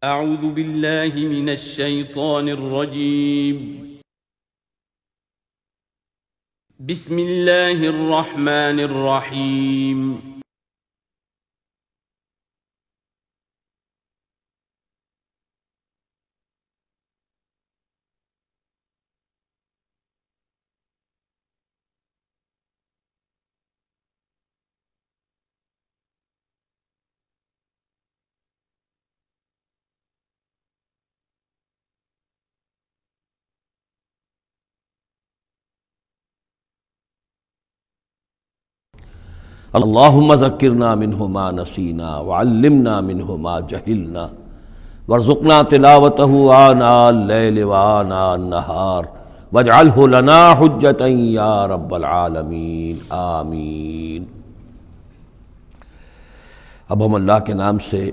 اعوذ باللہ من الشیطان الرجیم بسم اللہ الرحمن الرحیم اللہم ذکرنا منہ ما نسینا وعلمنا منہ ما جہلنا وارزقنا تلاوتہ آناء اللیل وآناء النہار واجعلہ لنا حجتا یا رب العالمین آمین۔ اب ہم اللہ کے نام سے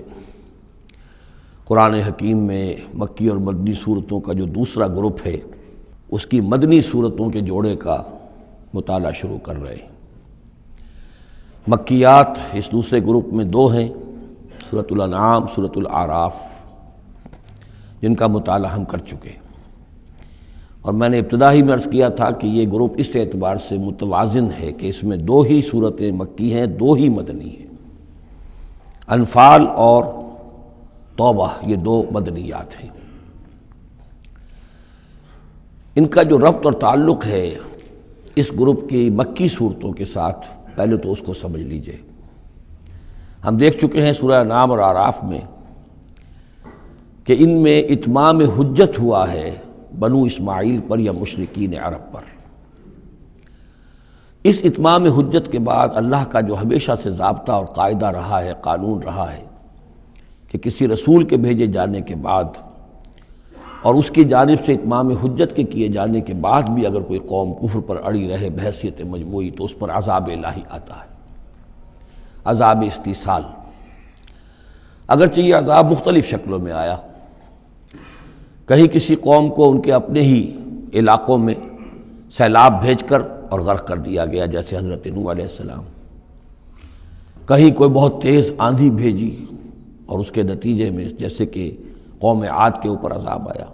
قرآن حکیم میں مکی اور مدنی صورتوں کا جو دوسرا گروپ ہے اس کی مدنی صورتوں کے جوڑے کا مطالعہ شروع کر رہے ہیں۔ مکیات اس دوسرے گروپ میں دو ہیں، سورۃ الانعام، سورۃ الاعراف، جن کا مطالعہ ہم کر چکے، اور میں نے ابتدا ہی میں عرض کیا تھا کہ یہ گروپ اس اعتبار سے متوازن ہے کہ اس میں دو ہی سورتیں مکی ہیں، دو ہی مدنی ہیں۔ انفال اور توبہ یہ دو مدنیات ہیں۔ ان کا جو ربط اور تعلق ہے اس گروپ کی مکی صورتوں کے ساتھ، پہلے تو اس کو سمجھ لیجئے۔ ہم دیکھ چکے ہیں سورہ انعام اور اعراف میں کہ ان میں اتمام حجت ہوا ہے بنو اسماعیل پر یا مشرکین عرب پر۔ اس اتمام حجت کے بعد اللہ کا جو ہمیشہ سے ضابطہ اور قاعدہ رہا ہے، قانون رہا ہے کہ کسی رسول کے بھیجے جانے کے بعد اور اس کی جانب سے اتمام حجت کے کیے جانے کے بعد بھی اگر کوئی قوم کفر پر اڑی رہے بحیثیت مجموعی تو اس پر عذاب الہی آتا ہے، عذاب استیصال۔ اگرچہ یہ عذاب مختلف شکلوں میں آیا، کہیں کسی قوم کو ان کے اپنے ہی علاقوں میں سیلاب بھیج کر اور غرق کر دیا گیا، جیسے حضرت نوح علیہ السلام، کہیں کوئی بہت تیز آندھی بھیجی اور اس کے نتیجے میں جیسے کہ قوم عاد کے اوپر عذاب آیا،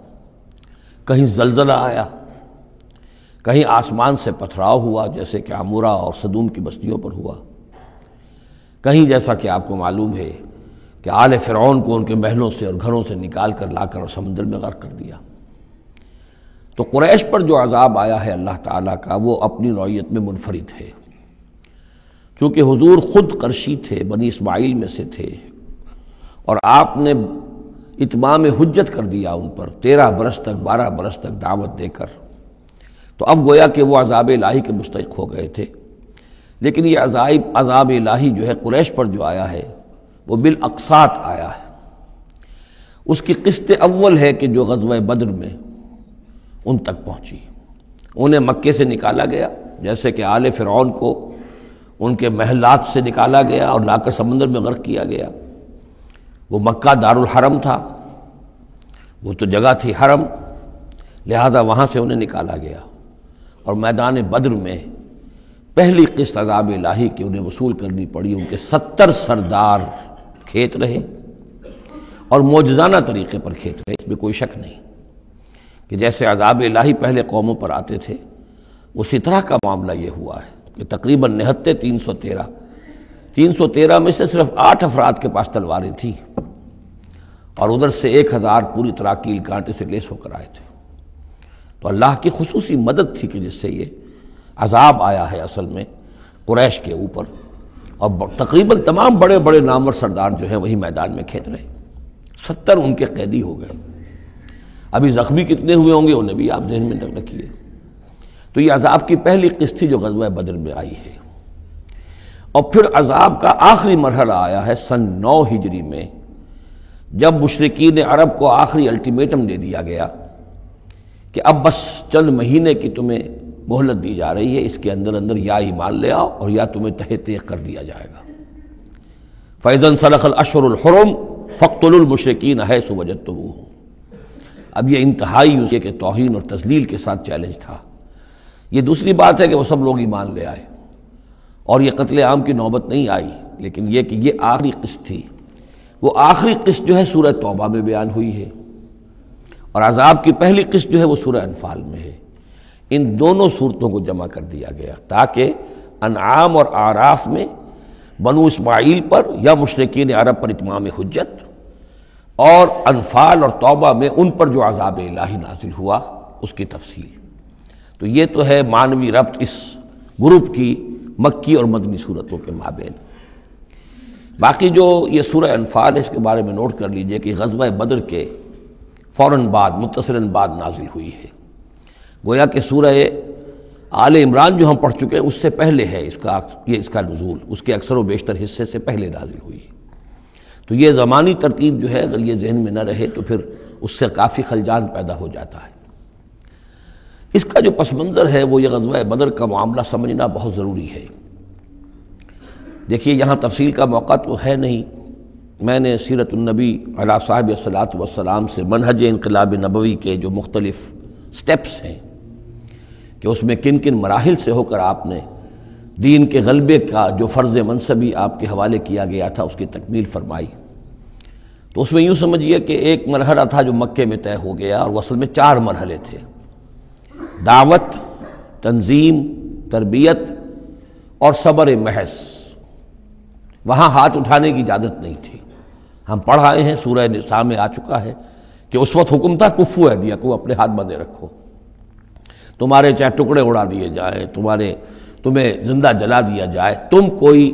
کہیں زلزلہ آیا، کہیں آسمان سے پتھراؤ ہوا جیسے کہ عمورہ اور صدوم کی بستیوں پر ہوا، کہیں جیسا کہ آپ کو معلوم ہے کہ آل فرعون کو ان کے محلوں سے اور گھروں سے نکال کر لا کر اور سمندر میں غرق کر دیا۔ تو قریش پر جو عذاب آیا ہے اللہ تعالیٰ کا، وہ اپنی نوعیت میں منفرد ہے، چونکہ حضور خود قرشی تھے، بنی اسماعیل میں سے تھے، اور آپ نے اتمام حجت کر دیا ان پر 13 برس تک، 12 برس تک دعوت دے کر، تو اب گویا کہ وہ عذاب الہی کے مستحق ہو گئے تھے۔ لیکن یہ عذاب الہی جو ہے قریش پر جو آیا ہے وہ بالاقساط آیا ہے۔ اس کی قسط اول ہے کہ جو غزوہ بدر میں ان تک پہنچی، انہیں مکے سے نکالا گیا، جیسے کہ آل فرعون کو ان کے محلات سے نکالا گیا اور لا کر سمندر میں غرق کیا گیا۔ وہ مکہ دارالحرم تھا، وہ تو جگہ تھی حرم، لہذا وہاں سے انہیں نکالا گیا، اور میدان بدر میں پہلی قسط عذاب الہی کی انہیں وصول کرنی پڑی۔ ان کے 70 سردار کھیت رہے اور معجزانہ طریقے پر کھیت رہے، اس میں کوئی شک نہیں کہ جیسے عذاب الہی پہلے قوموں پر آتے تھے اسی طرح کا معاملہ یہ ہوا ہے کہ تقریباً نہتے 313 میں سے صرف 8 افراد کے پاس تلواریں تھیں، اور ادھر سے 1000 پوری طرح کیل کانٹے سے لیس ہو کر آئے تھے۔ تو اللہ کی خصوصی مدد تھی کہ جس سے یہ عذاب آیا ہے اصل میں قریش کے اوپر، اور تقریباً تمام بڑے بڑے نامور سردار جو ہیں وہی میدان میں کھیت رہے، 70 ان کے قیدی ہو گئے۔ ابھی زخمی کتنے ہوئے ہوں گے انہیں بھی آپ ذہن میں رکھیے۔ تو یہ عذاب کی پہلی قسط تھی جو غزوہ بدر میں آئی ہے، اور پھر عذاب کا آخری مرحلہ آیا ہے سن 9 ہجری میں، جب مشرکین عرب کو آخری الٹیمیٹم دے دیا گیا کہ اب بس چند مہینے کی تمہیں مہلت دی جا رہی ہے، اس کے اندر اندر یا ایمان لے آؤ اور یا تمہیں تہہ تیغ کر دیا جائے گا۔ فَإِذَا انسَلَخَ الْأَشْهُرُ الْحُرُمُ فَاقْتُلُوا الْمُشْرِكِينَ حَيْثُ وَجَدتُّمُوهُمْ۔ اب یہ انتہائی اس کے توہین اور تذلیل کے ساتھ چیلنج تھا۔ یہ دوسری بات ہے کہ وہ سب لوگ ایمان لے آئے اور یہ قتل عام کی نوبت نہیں آئی، لیکن یہ کہ یہ آخری قسط تھی۔ وہ آخری قسط جو ہے سورہ توبہ میں بیان ہوئی ہے، اور عذاب کی پہلی قسط جو ہے وہ سورہ انفال میں ہے۔ ان دونوں صورتوں کو جمع کر دیا گیا تاکہ انعام اور اعراف میں بنو اسماعیل پر یا مشرکین عرب پر اتمام حجت، اور انفال اور توبہ میں ان پر جو عذاب الہی نازل ہوا اس کی تفصیل۔ تو یہ تو ہے معنوی ربط اس گروپ کی مکی اور مدنی صورتوں کے مابین۔ باقی جو یہ سورہ انفال ہے اس کے بارے میں نوٹ کر لیجئے کہ غزوہ بدر کے فوراً بعد متصلاً بعد نازل ہوئی ہے، گویا کہ سورہ آل عمران جو ہم پڑھ چکے ہیں اس سے پہلے ہے اس کا نزول، اس کے اکثر و بیشتر حصے سے پہلے نازل ہوئی ہے۔ تو یہ زمانی ترتیب جو ہے اگر یہ ذہن میں نہ رہے تو پھر اس سے کافی خلجان پیدا ہو جاتا ہے۔ اس کا جو پس منظر ہے وہ یہ غزوہ بدر کا معاملہ سمجھنا بہت ضروری ہے۔ دیکھیے یہاں تفصیل کا موقع تو ہے نہیں، میں نے سیرت النبی علیہ صاحب الصلاۃ والسلام سے منہج انقلاب نبوی کے جو مختلف سٹیپس ہیں کہ اس میں کن کن مراحل سے ہو کر آپ نے دین کے غلبے کا جو فرض منصبی آپ کے حوالے کیا گیا تھا اس کی تکمیل فرمائی۔ تو اس میں یوں سمجھیے کہ ایک مرحلہ تھا جو مکے میں طے ہو گیا، اور وہ اصل میں 4 مرحلے تھے: دعوت، تنظیم، تربیت اور صبر محض۔ وہاں ہاتھ اٹھانے کی اجازت نہیں تھی۔ ہم پڑھ آئے ہیں، سورہ نساء میں آ چکا ہے کہ اس وقت حکم تھا کفو ایدیکم، اپنے ہاتھ بندے رکھو، تمہارے چاہے ٹکڑے اڑا دیے جائیں، تمہیں زندہ جلا دیا جائے، تم کوئی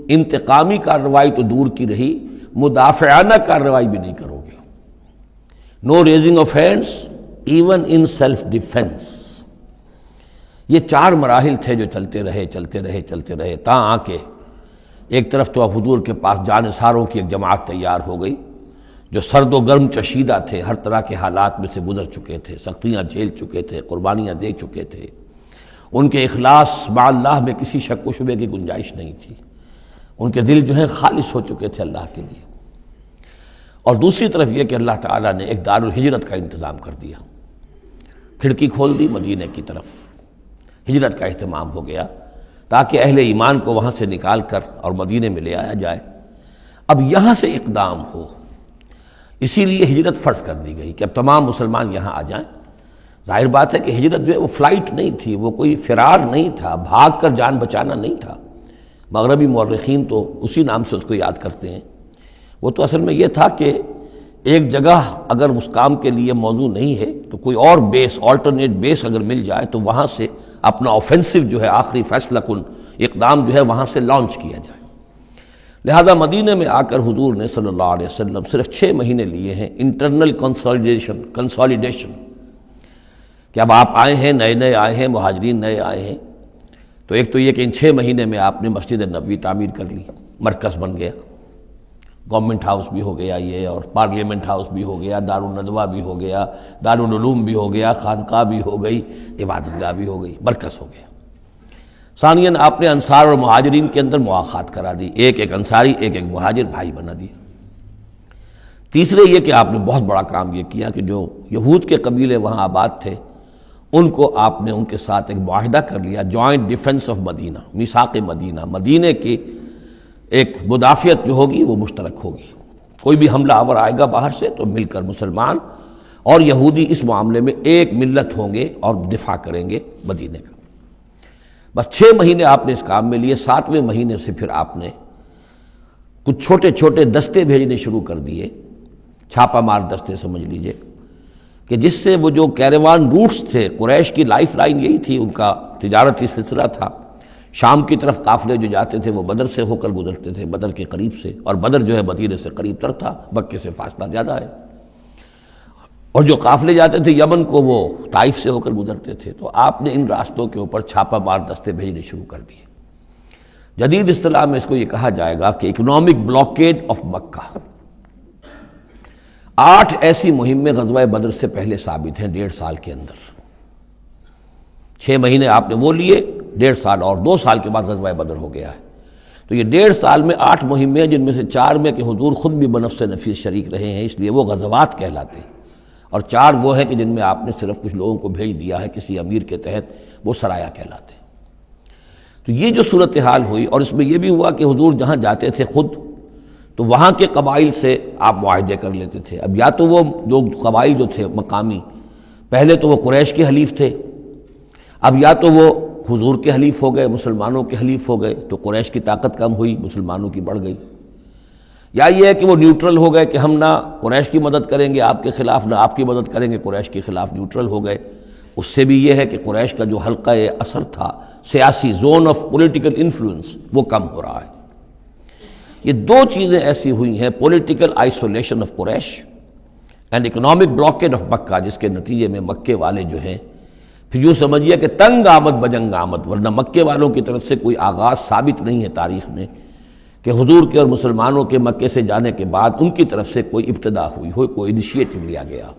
انتقامی کارروائی تو دور کی رہی، مدافعانہ کارروائی بھی نہیں کرو گے۔ No raising of hands even in self defence. یہ 4 مراحل تھے جو چلتے رہے تاں آ کے ایک طرف تو اب حضور کے پاس جانثاروں کی ایک جماعت تیار ہو گئی جو سرد و گرم چشیدہ تھے، ہر طرح کے حالات میں سے گزر چکے تھے، سختیاں جھیل چکے تھے، قربانیاں دے چکے تھے، ان کے اخلاص مع اللہ میں کسی شک و شبے کی گنجائش نہیں تھی، ان کے دل جو ہیں خالص ہو چکے تھے اللہ کے لیے۔ اور دوسری طرف یہ کہ اللہ تعالیٰ نے ایک دار الہجرت کا انتظام کر دیا، کھڑکی کھول دی مدینہ کی طرف، ہجرت کا اہتمام ہو گیا تاکہ اہل ایمان کو وہاں سے نکال کر اور مدینے میں لے آیا جائے۔ اب یہاں سے اقدام ہو، اسی لیے ہجرت فرض کر دی گئی کہ اب تمام مسلمان یہاں آ جائیں۔ ظاہر بات ہے کہ ہجرت جو ہے وہ فلائٹ نہیں تھی، وہ کوئی فرار نہیں تھا، بھاگ کر جان بچانا نہیں تھا۔ مغربی مورخین تو اسی نام سے اس کو یاد کرتے ہیں۔ وہ تو اصل میں یہ تھا کہ ایک جگہ اگر اس کام کے لیے موضوع نہیں ہے تو کوئی اور بیس، آلٹرنیٹ بیس اگر مل جائے تو وہاں سے اپنا آفینسو جو ہے آخری فیصلہ کن اقدام جو ہے وہاں سے لانچ کیا جائے۔ لہذا مدینہ میں آ کر حضور نے صلی اللہ علیہ وسلم صرف 6 مہینے لیے ہیں انٹرنل کنسالیڈیشن، کہ اب آپ آئے ہیں، نئے آئے ہیں، مہاجرین نئے آئے ہیں، تو ایک تو یہ کہ ان 6 مہینے میں آپ نے مسجد نبوی تعمیر کر لی، مرکز بن گیا، گورنمنٹ ہاؤس بھی ہو گیا یہ، اور پارلیمنٹ ہاؤس بھی ہو گیا، دارالندوہ بھی ہو گیا، دارالعلوم بھی ہو گیا، خانقاہ بھی ہو گئی، عبادت گاہ بھی ہو گئی، مرکز ہو گیا۔ ثانیاً آپ نے انصار اور مہاجرین کے اندر مواخات کرا دی، ایک انصاری ایک مہاجر بھائی بنا دیا۔ تیسرے یہ کہ آپ نے بہت بڑا کام یہ کیا کہ جو یہود کے قبیلے وہاں آباد تھے ان کو آپ نے ان کے ساتھ ایک معاہدہ کر لیا، جوائنٹ ڈیفنس آف مدینہ، میثاق مدینہ، مدینہ کی ایک مدافعت جو ہوگی وہ مشترک ہوگی۔ کوئی بھی حملہ آور آئے گا باہر سے تو مل کر مسلمان اور یہودی اس معاملے میں ایک ملت ہوں گے اور دفاع کریں گے مدینہ کا۔ بس 6 مہینے آپ نے اس کام میں لیے، 7ویں مہینے سے پھر آپ نے کچھ چھوٹے چھوٹے دستے بھیجنے شروع کر دیے، چھاپا مار دستے سمجھ لیجئے، کہ جس سے وہ جو کیروان روٹس تھے، قریش کی لائف لائن یہی تھی، ان کا تجارتی سلسلہ تھا، شام کی طرف قافلے جو جاتے تھے وہ بدر سے ہو کر گزرتے تھے، بدر کے قریب سے، اور بدر جو ہے مدینے سے قریب تر تھا، مکے سے فاصلہ زیادہ ہے، اور جو قافلے جاتے تھے یمن کو وہ طائف سے ہو کر گزرتے تھے۔ تو آپ نے ان راستوں کے اوپر چھاپا مار دستے بھیجنے شروع کر دیے۔ جدید اصطلاح میں اس کو یہ کہا جائے گا کہ اکنامک بلاکیڈ آف مکہ۔ 8 ایسی مہمیں غزوہ بدر سے پہلے ثابت ہیں 1.5 سال کے اندر۔ 6 مہینے آپ نے وہ لیے، 1.5 سال اور 2 سال کے بعد غزوہ بدر ہو گیا ہے۔ تو یہ 1.5 سال میں 8 مہمیں، جن میں سے 4 میں کہ حضور خود بھی بنفس نفیس شریک رہے ہیں، اس لیے وہ غزوات کہلاتے ہیں، اور 4 وہ ہیں کہ جن میں آپ نے صرف کچھ لوگوں کو بھیج دیا ہے کسی امیر کے تحت، وہ سرایا کہلاتے ہیں۔ تو یہ جو صورتحال ہوئی، اور اس میں یہ بھی ہوا کہ حضور جہاں جاتے تھے خود تو وہاں کے قبائل سے آپ معاہدے کر لیتے تھے۔ اب یا تو وہ جو قبائل جو تھے مقامی، پہلے تو وہ قریش کے حلیف تھے، اب یا تو وہ حضور کے حلیف ہو گئے، مسلمانوں کے حلیف ہو گئے، تو قریش کی طاقت کم ہوئی، مسلمانوں کی بڑھ گئی، یا یہ ہے کہ وہ نیوٹرل ہو گئے کہ ہم نہ قریش کی مدد کریں گے آپ کے خلاف، نہ آپ کی مدد کریں گے قریش کے خلاف، نیوٹرل ہو گئے۔ اس سے بھی یہ ہے کہ قریش کا جو حلقہ اثر تھا، سیاسی زون آف پولیٹیکل انفلوئنس، وہ کم ہو رہا ہے۔ یہ دو چیزیں ایسی ہوئی ہیں، پولیٹیکل آئسولیشن آف قریش اینڈ اکنامک بلاکیڈ آف مکہ، جس کے نتیجے میں مکے والے جو ہیں پھر یوں سمجھیے کہ تنگ آمد بجنگ آمد، ورنہ مکے والوں کی طرف سے کوئی آغاز ثابت نہیں ہے تاریخ میں کہ حضور کے اور مسلمانوں کے مکے سے جانے کے بعد ان کی طرف سے کوئی ابتدا ہوئی ہو، کوئی انیشیٹو لیا گیا۔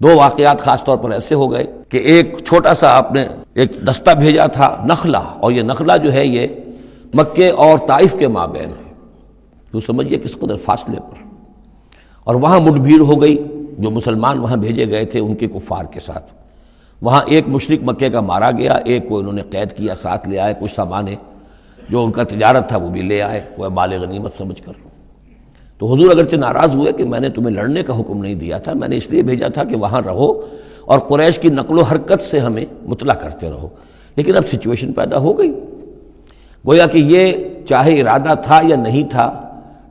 دو واقعات خاص طور پر ایسے ہو گئے کہ ایک چھوٹا سا آپ نے ایک دستہ بھیجا تھا نخلا، اور یہ نخلا جو ہے یہ مکے اور طائف کے مابین ہے، تو سمجھیے کس قدر فاصلے پر، اور وہاں مٹ بھیڑ ہو گئی، جو مسلمان وہاں بھیجے گئے تھے ان کے کفار کے ساتھ۔ وہاں ایک مشرک مکے کا مارا گیا، ایک کو انہوں نے قید کیا، ساتھ لے آئے، کچھ سامان جو ان کا تجارت تھا وہ بھی لے آئے، کوئی مال غنیمت سمجھ کر۔ تو حضور اگرچہ ناراض ہوئے کہ میں نے تمہیں لڑنے کا حکم نہیں دیا تھا، میں نے اس لیے بھیجا تھا کہ وہاں رہو اور قریش کی نقل و حرکت سے ہمیں مطلع کرتے رہو، لیکن اب سچویشن پیدا ہو گئی، گویا کہ یہ چاہے ارادہ تھا یا نہیں تھا،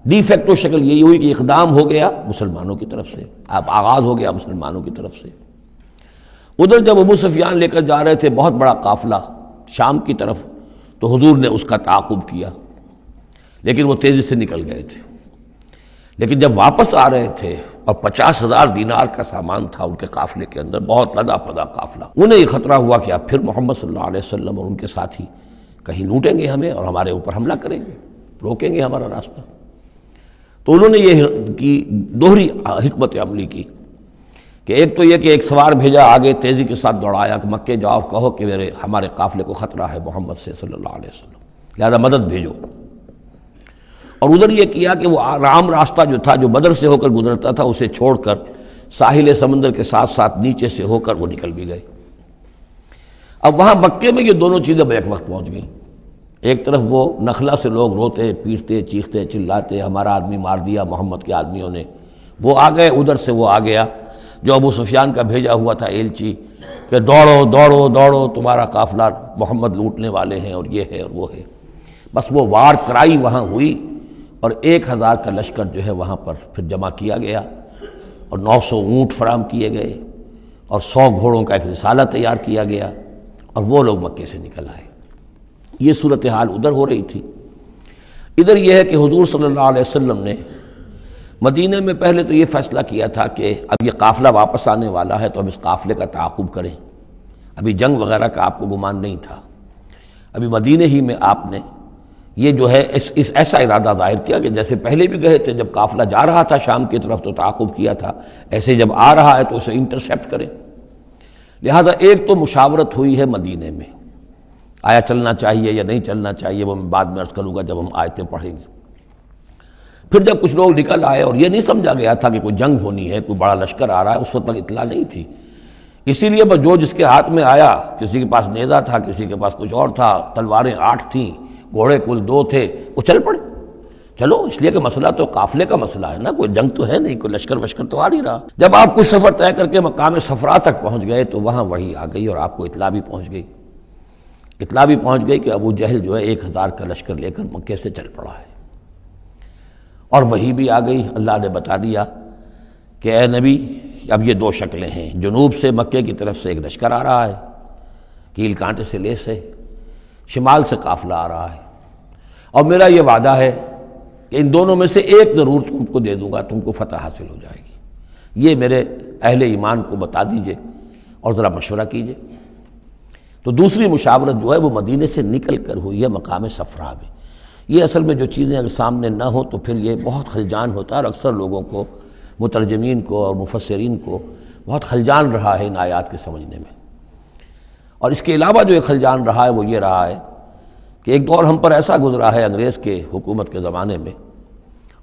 ڈی فیکٹو شکل یہی ہوئی کہ اقدام ہو گیا مسلمانوں کی طرف سے، اب آغاز ہو گیا مسلمانوں کی طرف سے۔ ادھر جب ابو سفیان لے کر جا رہے تھے بہت بڑا قافلہ شام کی طرف، تو حضور نے اس کا تعاقب کیا، لیکن وہ تیزی سے نکل گئے تھے۔ لیکن جب واپس آ رہے تھے اور 50,000 دینار کا سامان تھا ان کے قافلے کے اندر، بہت لدا پدا قافلہ، انہیں یہ خطرہ ہوا کہ اب پھر محمد صلی اللہ علیہ وسلم اور ان کے ساتھی کہیں لوٹیں گے ہمیں اور ہمارے اوپر حملہ کریں گے، روکیں گے ہمارا راستہ۔ تو انہوں نے یہ کی دوہری حکمت عملی کی کہ ایک تو یہ کہ ایک سوار بھیجا آگے تیزی کے ساتھ دوڑایا کہ مکے جاؤ اور کہو کہ ہمارے قافلے کو خطرہ ہے محمد سے صلی اللہ علیہ وسلم، لہذا مدد بھیجو۔ اور ادھر یہ کیا کہ وہ عام راستہ جو تھا جو بدر سے ہو کر گزرتا تھا اسے چھوڑ کر ساحل سمندر کے ساتھ ساتھ نیچے سے ہو کر وہ نکل بھی گئے۔ اب وہاں مکے میں یہ دونوں چیزیں بیک وقت پہنچ گئیں، ایک طرف وہ نخلا سے لوگ روتے پیٹتے چیختے چلاتے ہمارا آدمی مار دیا محمد کے آدمیوں نے، وہ آ گئے، ادھر سے وہ آ گیا جو ابو سفیان کا بھیجا ہوا تھا ایلچی کہ دوڑو دوڑو دوڑو تمہارا قافلہ محمد لوٹنے والے ہیں اور یہ ہے اور وہ ہے۔ بس وہ وار کرائی وہاں ہوئی اور 1000 کا لشکر جو ہے وہاں پر پھر جمع کیا گیا اور 900 اونٹ فراہم کیے گئے اور 100 گھوڑوں کا ایک رسالہ تیار کیا گیا اور وہ لوگ مکے سے نکل آئے۔ یہ صورتحال ادھر ہو رہی تھی۔ ادھر یہ ہے کہ حضور صلی اللہ علیہ وسلم نے مدینہ میں پہلے تو یہ فیصلہ کیا تھا کہ اب یہ قافلہ واپس آنے والا ہے تو اب اس قافلے کا تعاقب کریں، ابھی جنگ وغیرہ کا آپ کو گمان نہیں تھا، ابھی مدینہ ہی میں آپ نے یہ جو ہے اس ایسا ارادہ ظاہر کیا کہ جیسے پہلے بھی گئے تھے، جب قافلہ جا رہا تھا شام کی طرف تو تعاقب کیا تھا، ایسے جب آ رہا ہے تو اسے انٹرسیپٹ کریں۔ لہذا ایک تو مشاورت ہوئی ہے مدینہ میں، آیا چلنا چاہیے یا نہیں چلنا چاہیے، وہ میں بعد میں عرض کروں گا جب ہم آیتیں پڑھیں گے۔ پھر جب کچھ لوگ نکل آئے اور یہ نہیں سمجھا گیا تھا کہ کوئی جنگ ہونی ہے، کوئی بڑا لشکر آ رہا ہے، اس وقت تک اطلاع نہیں تھی، اسی لیے بس جو جس کے ہاتھ میں آیا، کسی کے پاس نیزہ تھا، کسی کے پاس کچھ اور تھا، تلواریں 8 تھیں، گھوڑے کل 2 تھے، وہ چل پڑے۔ چلو اس لیے کہ مسئلہ تو قافلے کا مسئلہ ہے نا، کوئی جنگ تو ہے نہیں، کوئی لشکر وشکر تو آ نہیں رہا۔ جب آپ کچھ سفر طے کر کے مقام صفرا تک پہنچ گئے تو وہاں وحی آ گئی اور آپ کو اطلاع بھی پہنچ گئی، اطلاع بھی پہنچ گئی کہ ابو جہل جو ہے 1000 کا لشکر لے کر مکے سے چل پڑا ہے، اور وہی بھی آ گئی، اللہ نے بتا دیا کہ اے نبی اب یہ 2 شکلیں ہیں، جنوب سے مکے کی طرف سے ایک لشکر آ رہا ہے کیل کانٹے سے لیس ہے، شمال سے قافلہ آ رہا ہے، اور میرا یہ وعدہ ہے کہ ان دونوں میں سے ایک ضرور تم کو دے دوں گا، تم کو فتح حاصل ہو جائے گی، یہ میرے اہل ایمان کو بتا دیجئے اور ذرا مشورہ کیجئے۔ تو دوسری مشاورت جو ہے وہ مدینے سے نکل کر ہوئی ہے مقام صفرا میں۔ یہ اصل میں جو چیزیں اگر سامنے نہ ہوں تو پھر یہ بہت خلجان ہوتا ہے، اور اکثر لوگوں کو، مترجمین کو اور مفسرین کو بہت خلجان رہا ہے ان آیات کے سمجھنے میں۔ اور اس کے علاوہ جو ایک خلجان رہا ہے وہ یہ رہا ہے کہ ایک دور ہم پر ایسا گزرا ہے انگریز کے حکومت کے زمانے میں،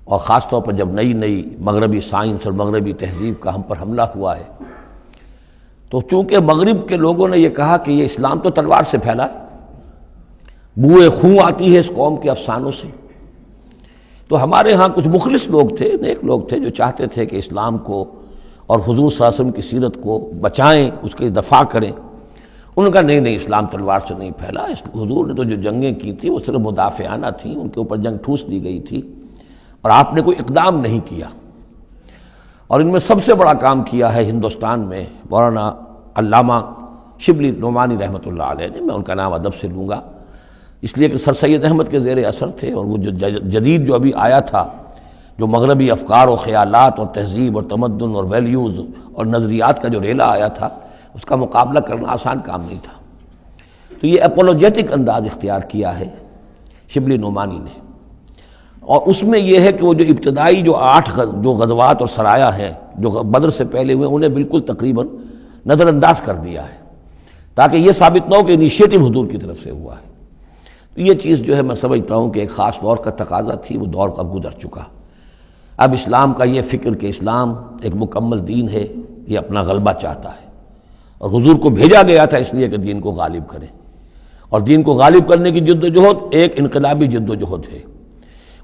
اور خاص طور پر جب نئی مغربی سائنس اور مغربی تہذیب کا ہم پر حملہ ہوا ہے، تو چونکہ مغرب کے لوگوں نے یہ کہا کہ یہ اسلام تو تلوار سے پھیلا ہے، بوئے خون آتی ہے اس قوم کے افسانوں سے، تو تو ہمارے ہاں کچھ مخلص لوگ تھے، نیک لوگ تھے، جو چاہتے تھے کہ اسلام کو اور حضور صلی اللہ علیہ وسلم کی سیرت کو بچائیں، اس کی دفاع کریں۔ انہوں نے کہا نہیں اسلام تلوار سے نہیں پھیلا، حضور نے تو جو جنگیں کی تھیں وہ صرف مدافعانہ تھیں، ان کے اوپر جنگ ٹھوس دی گئی تھی اور آپ نے کوئی اقدام نہیں کیا۔ اور ان میں سب سے بڑا کام کیا ہے ہندوستان میں مولانا علامہ شبلی نعمانی رحمۃ اللہ علیہ نے، میں ان کا نام ادب سے لوں گا اس لیے کہ سر سید احمد کے زیر اثر تھے، اور وہ جو جدید جو ابھی آیا تھا، جو مغربی افکار و خیالات اور تہذیب اور تمدن اور ویلیوز اور نظریات کا جو ریلا آیا تھا، اس کا مقابلہ کرنا آسان کام نہیں تھا۔ تو یہ اپولوجیٹک انداز اختیار کیا ہے شبلی نعمانی نے، اور اس میں یہ ہے کہ وہ جو ابتدائی جو 8 جو غزوات اور سرایا ہیں جو بدر سے پہلے ہوئے، انہیں بالکل تقریباً نظر انداز کر دیا ہے، تاکہ یہ ثابت نہ ہو کہ انیشیٹو حضور کی طرف سے ہوا ہے۔ تو یہ چیز جو ہے میں سمجھتا ہوں کہ ایک خاص دور کا تقاضا تھی، وہ دور اب گزر چکا۔ اب اسلام کا یہ فکر کہ اسلام ایک مکمل دین ہے، یہ اپنا غلبہ چاہتا ہے، اور حضور کو بھیجا گیا تھا اس لیے کہ دین کو غالب کریں، اور دین کو غالب کرنے کی جد و جہد ایک انقلابی جد و جہد ہے۔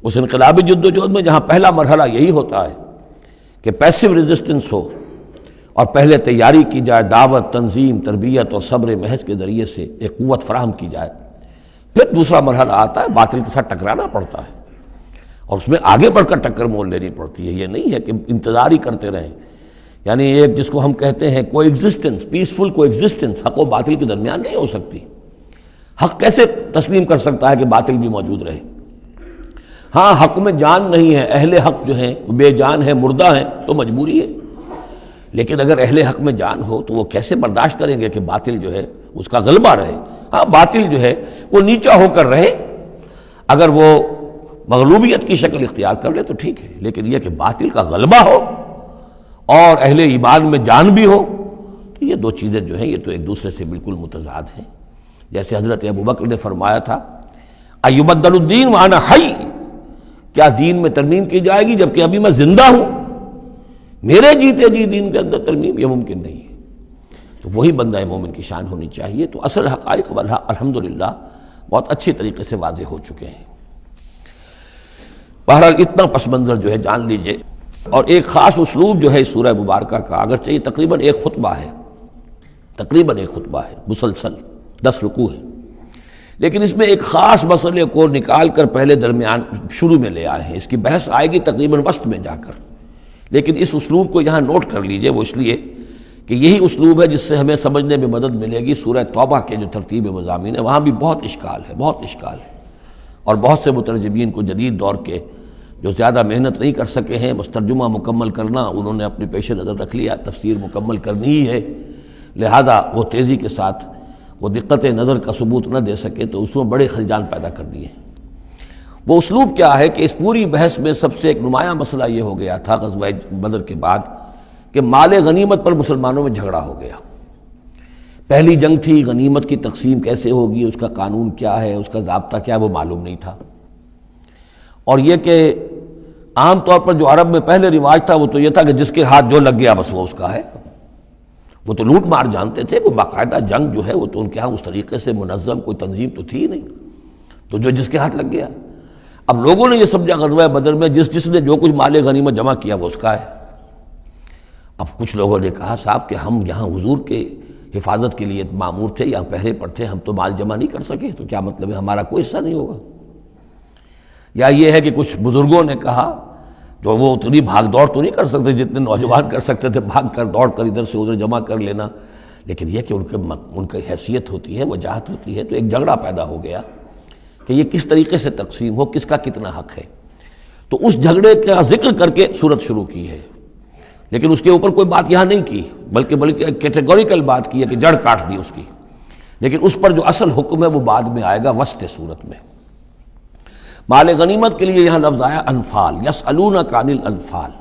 اس انقلابی جد و جہد میں جہاں پہلا مرحلہ یہی ہوتا ہے کہ پیسو ریزسٹنس ہو، اور پہلے تیاری کی جائے، دعوت، تنظیم، تربیت اور صبر محض کے ذریعے سے ایک قوت فراہم کی جائے، پھر دوسرا مرحلہ آتا ہے باطل کے ساتھ ٹکرانا پڑتا ہے، اور اس میں آگے بڑھ کر ٹکر مول لینی پڑتی ہے۔ یہ نہیں ہے کہ انتظار ہی کرتے رہیں، یعنی ایک جس کو ہم کہتے ہیں کو ایگزسٹنس، پیسفل کو ایگزسٹنس، حق و باطل کے درمیان نہیں ہو سکتی۔ حق کیسے تسلیم کر سکتا ہے کہ باطل بھی موجود رہے؟ ہاں حق میں جان نہیں ہے، اہل حق جو ہیں بے جان ہیں، مردہ ہیں، تو مجبوری ہے، لیکن اگر اہل حق میں جان ہو تو وہ کیسے برداشت کریں گے کہ باطل جو ہے اس کا غلبہ رہے؟ ہاں باطل جو ہے وہ نیچا ہو کر رہے، اگر وہ مغلوبیت کی شکل اختیار کر لے تو ٹھیک ہے، لیکن یہ کہ باطل کا غلبہ ہو اور اہل ایمان میں جان بھی ہو، تو یہ دو چیزیں جو ہیں یہ تو ایک دوسرے سے بالکل متضاد ہیں۔ جیسے حضرت ابوبکر نے فرمایا تھا ایبدل الدین وانا حی، کیا دین میں ترمیم کی جائے گی جبکہ ابھی میں زندہ ہوں؟ میرے جیتے جی دین کے اندر ترمیم، یہ ممکن نہیں ہے۔ تو وہی بندہ مومن کی شان ہونی چاہیے۔ تو اصل حقائق الحمدللہ بہت اچھی طریقے سے واضح ہو چکے ہیں۔ بہرحال اتنا پس منظر جو ہے جان لیجئے، اور ایک خاص اسلوب جو ہے اس سورہ مبارکہ کا، اگرچہ یہ تقریباً ایک خطبہ ہے مسلسل 10 رکوع ہے، لیکن اس میں ایک خاص مسئلے کو نکال کر پہلے درمیان شروع میں لے آئے ہیں۔ اس کی بحث آئے گی تقریباً وسط میں جا کر، لیکن اس اسلوب کو یہاں نوٹ کر لیجئے، وہ اس لیے کہ یہی اسلوب ہے جس سے ہمیں سمجھنے میں مدد ملے گی۔ سورہ توبہ کے جو ترتیب مضامین ہے وہاں بھی بہت اشکال ہے، اور بہت سے مترجمین کو جدید دور کے جو زیادہ محنت نہیں کر سکے ہیں بس ترجمہ مکمل کرنا انہوں نے اپنے پیش نظر رکھ لیا، تفسیر مکمل کرنی ہی ہے، لہذا وہ تیزی کے ساتھ وہ دقت نظر کا ثبوت نہ دے سکے تو اس میں بڑے خلجان پیدا کر دیے۔ وہ اسلوب کیا ہے کہ اس پوری بحث میں سب سے ایک نمایاں مسئلہ یہ ہو گیا تھا غزوہ بدر کے بعد کہ مال غنیمت پر مسلمانوں میں جھگڑا ہو گیا۔ پہلی جنگ تھی، غنیمت کی تقسیم کیسے ہوگی، اس کا قانون کیا ہے، اس کا ضابطہ کیا ہے، وہ معلوم نہیں تھا۔ اور یہ کہ عام طور پر جو عرب میں پہلے رواج تھا وہ تو یہ تھا کہ جس کے ہاتھ جو لگ گیا بس وہ اس کا ہے۔ وہ تو لوٹ مار جانتے تھے، کوئی باقاعدہ جنگ جو ہے وہ تو ان کے ہاں اس طریقے سے منظم کوئی تنظیم تو تھی ہی نہیں، تو جو جس کے ہاتھ لگ گیا۔ اب لوگوں نے یہ سمجھا غزوہ بدر میں جس نے جو کچھ مال غنیمت جمع کیا وہ اس کا ہے۔ اب کچھ لوگوں نے کہا صاحب کہ ہم یہاں حضور کے حفاظت کے لیے مامور تھے، یہاں پہرے پر تھے، ہم تو مال جمع نہیں کر سکے، تو کیا مطلب ہے ہمارا کوئی حصہ نہیں ہوگا؟ یا یہ ہے کہ کچھ بزرگوں نے کہا جو وہ اتنی بھاگ دوڑ تو نہیں کر سکتے جتنے نوجوان کر سکتے تھے، بھاگ کر دوڑ کر ادھر سے ادھر جمع کر لینا، لیکن یہ کہ ان کی حیثیت ہوتی ہے، وجاہت ہوتی ہے، تو ایک جھگڑا پیدا ہو گیا کہ یہ کس طریقے سے تقسیم ہو، کس کا کتنا حق ہے۔ تو اس جھگڑے کا ذکر کر کے سورت شروع کی ہے، لیکن اس کے اوپر کوئی بات یہاں نہیں کی، بلکہ کیٹیگوریکل بات کی ہے کہ جڑ کاٹ دی اس کی، لیکن اس پر جو اصل حکم ہے وہ بعد میں آئے گا وسط سورت میں۔ مال غنیمت کے لیے یہاں لفظ آیا انفال، یسألونک عن الانفال۔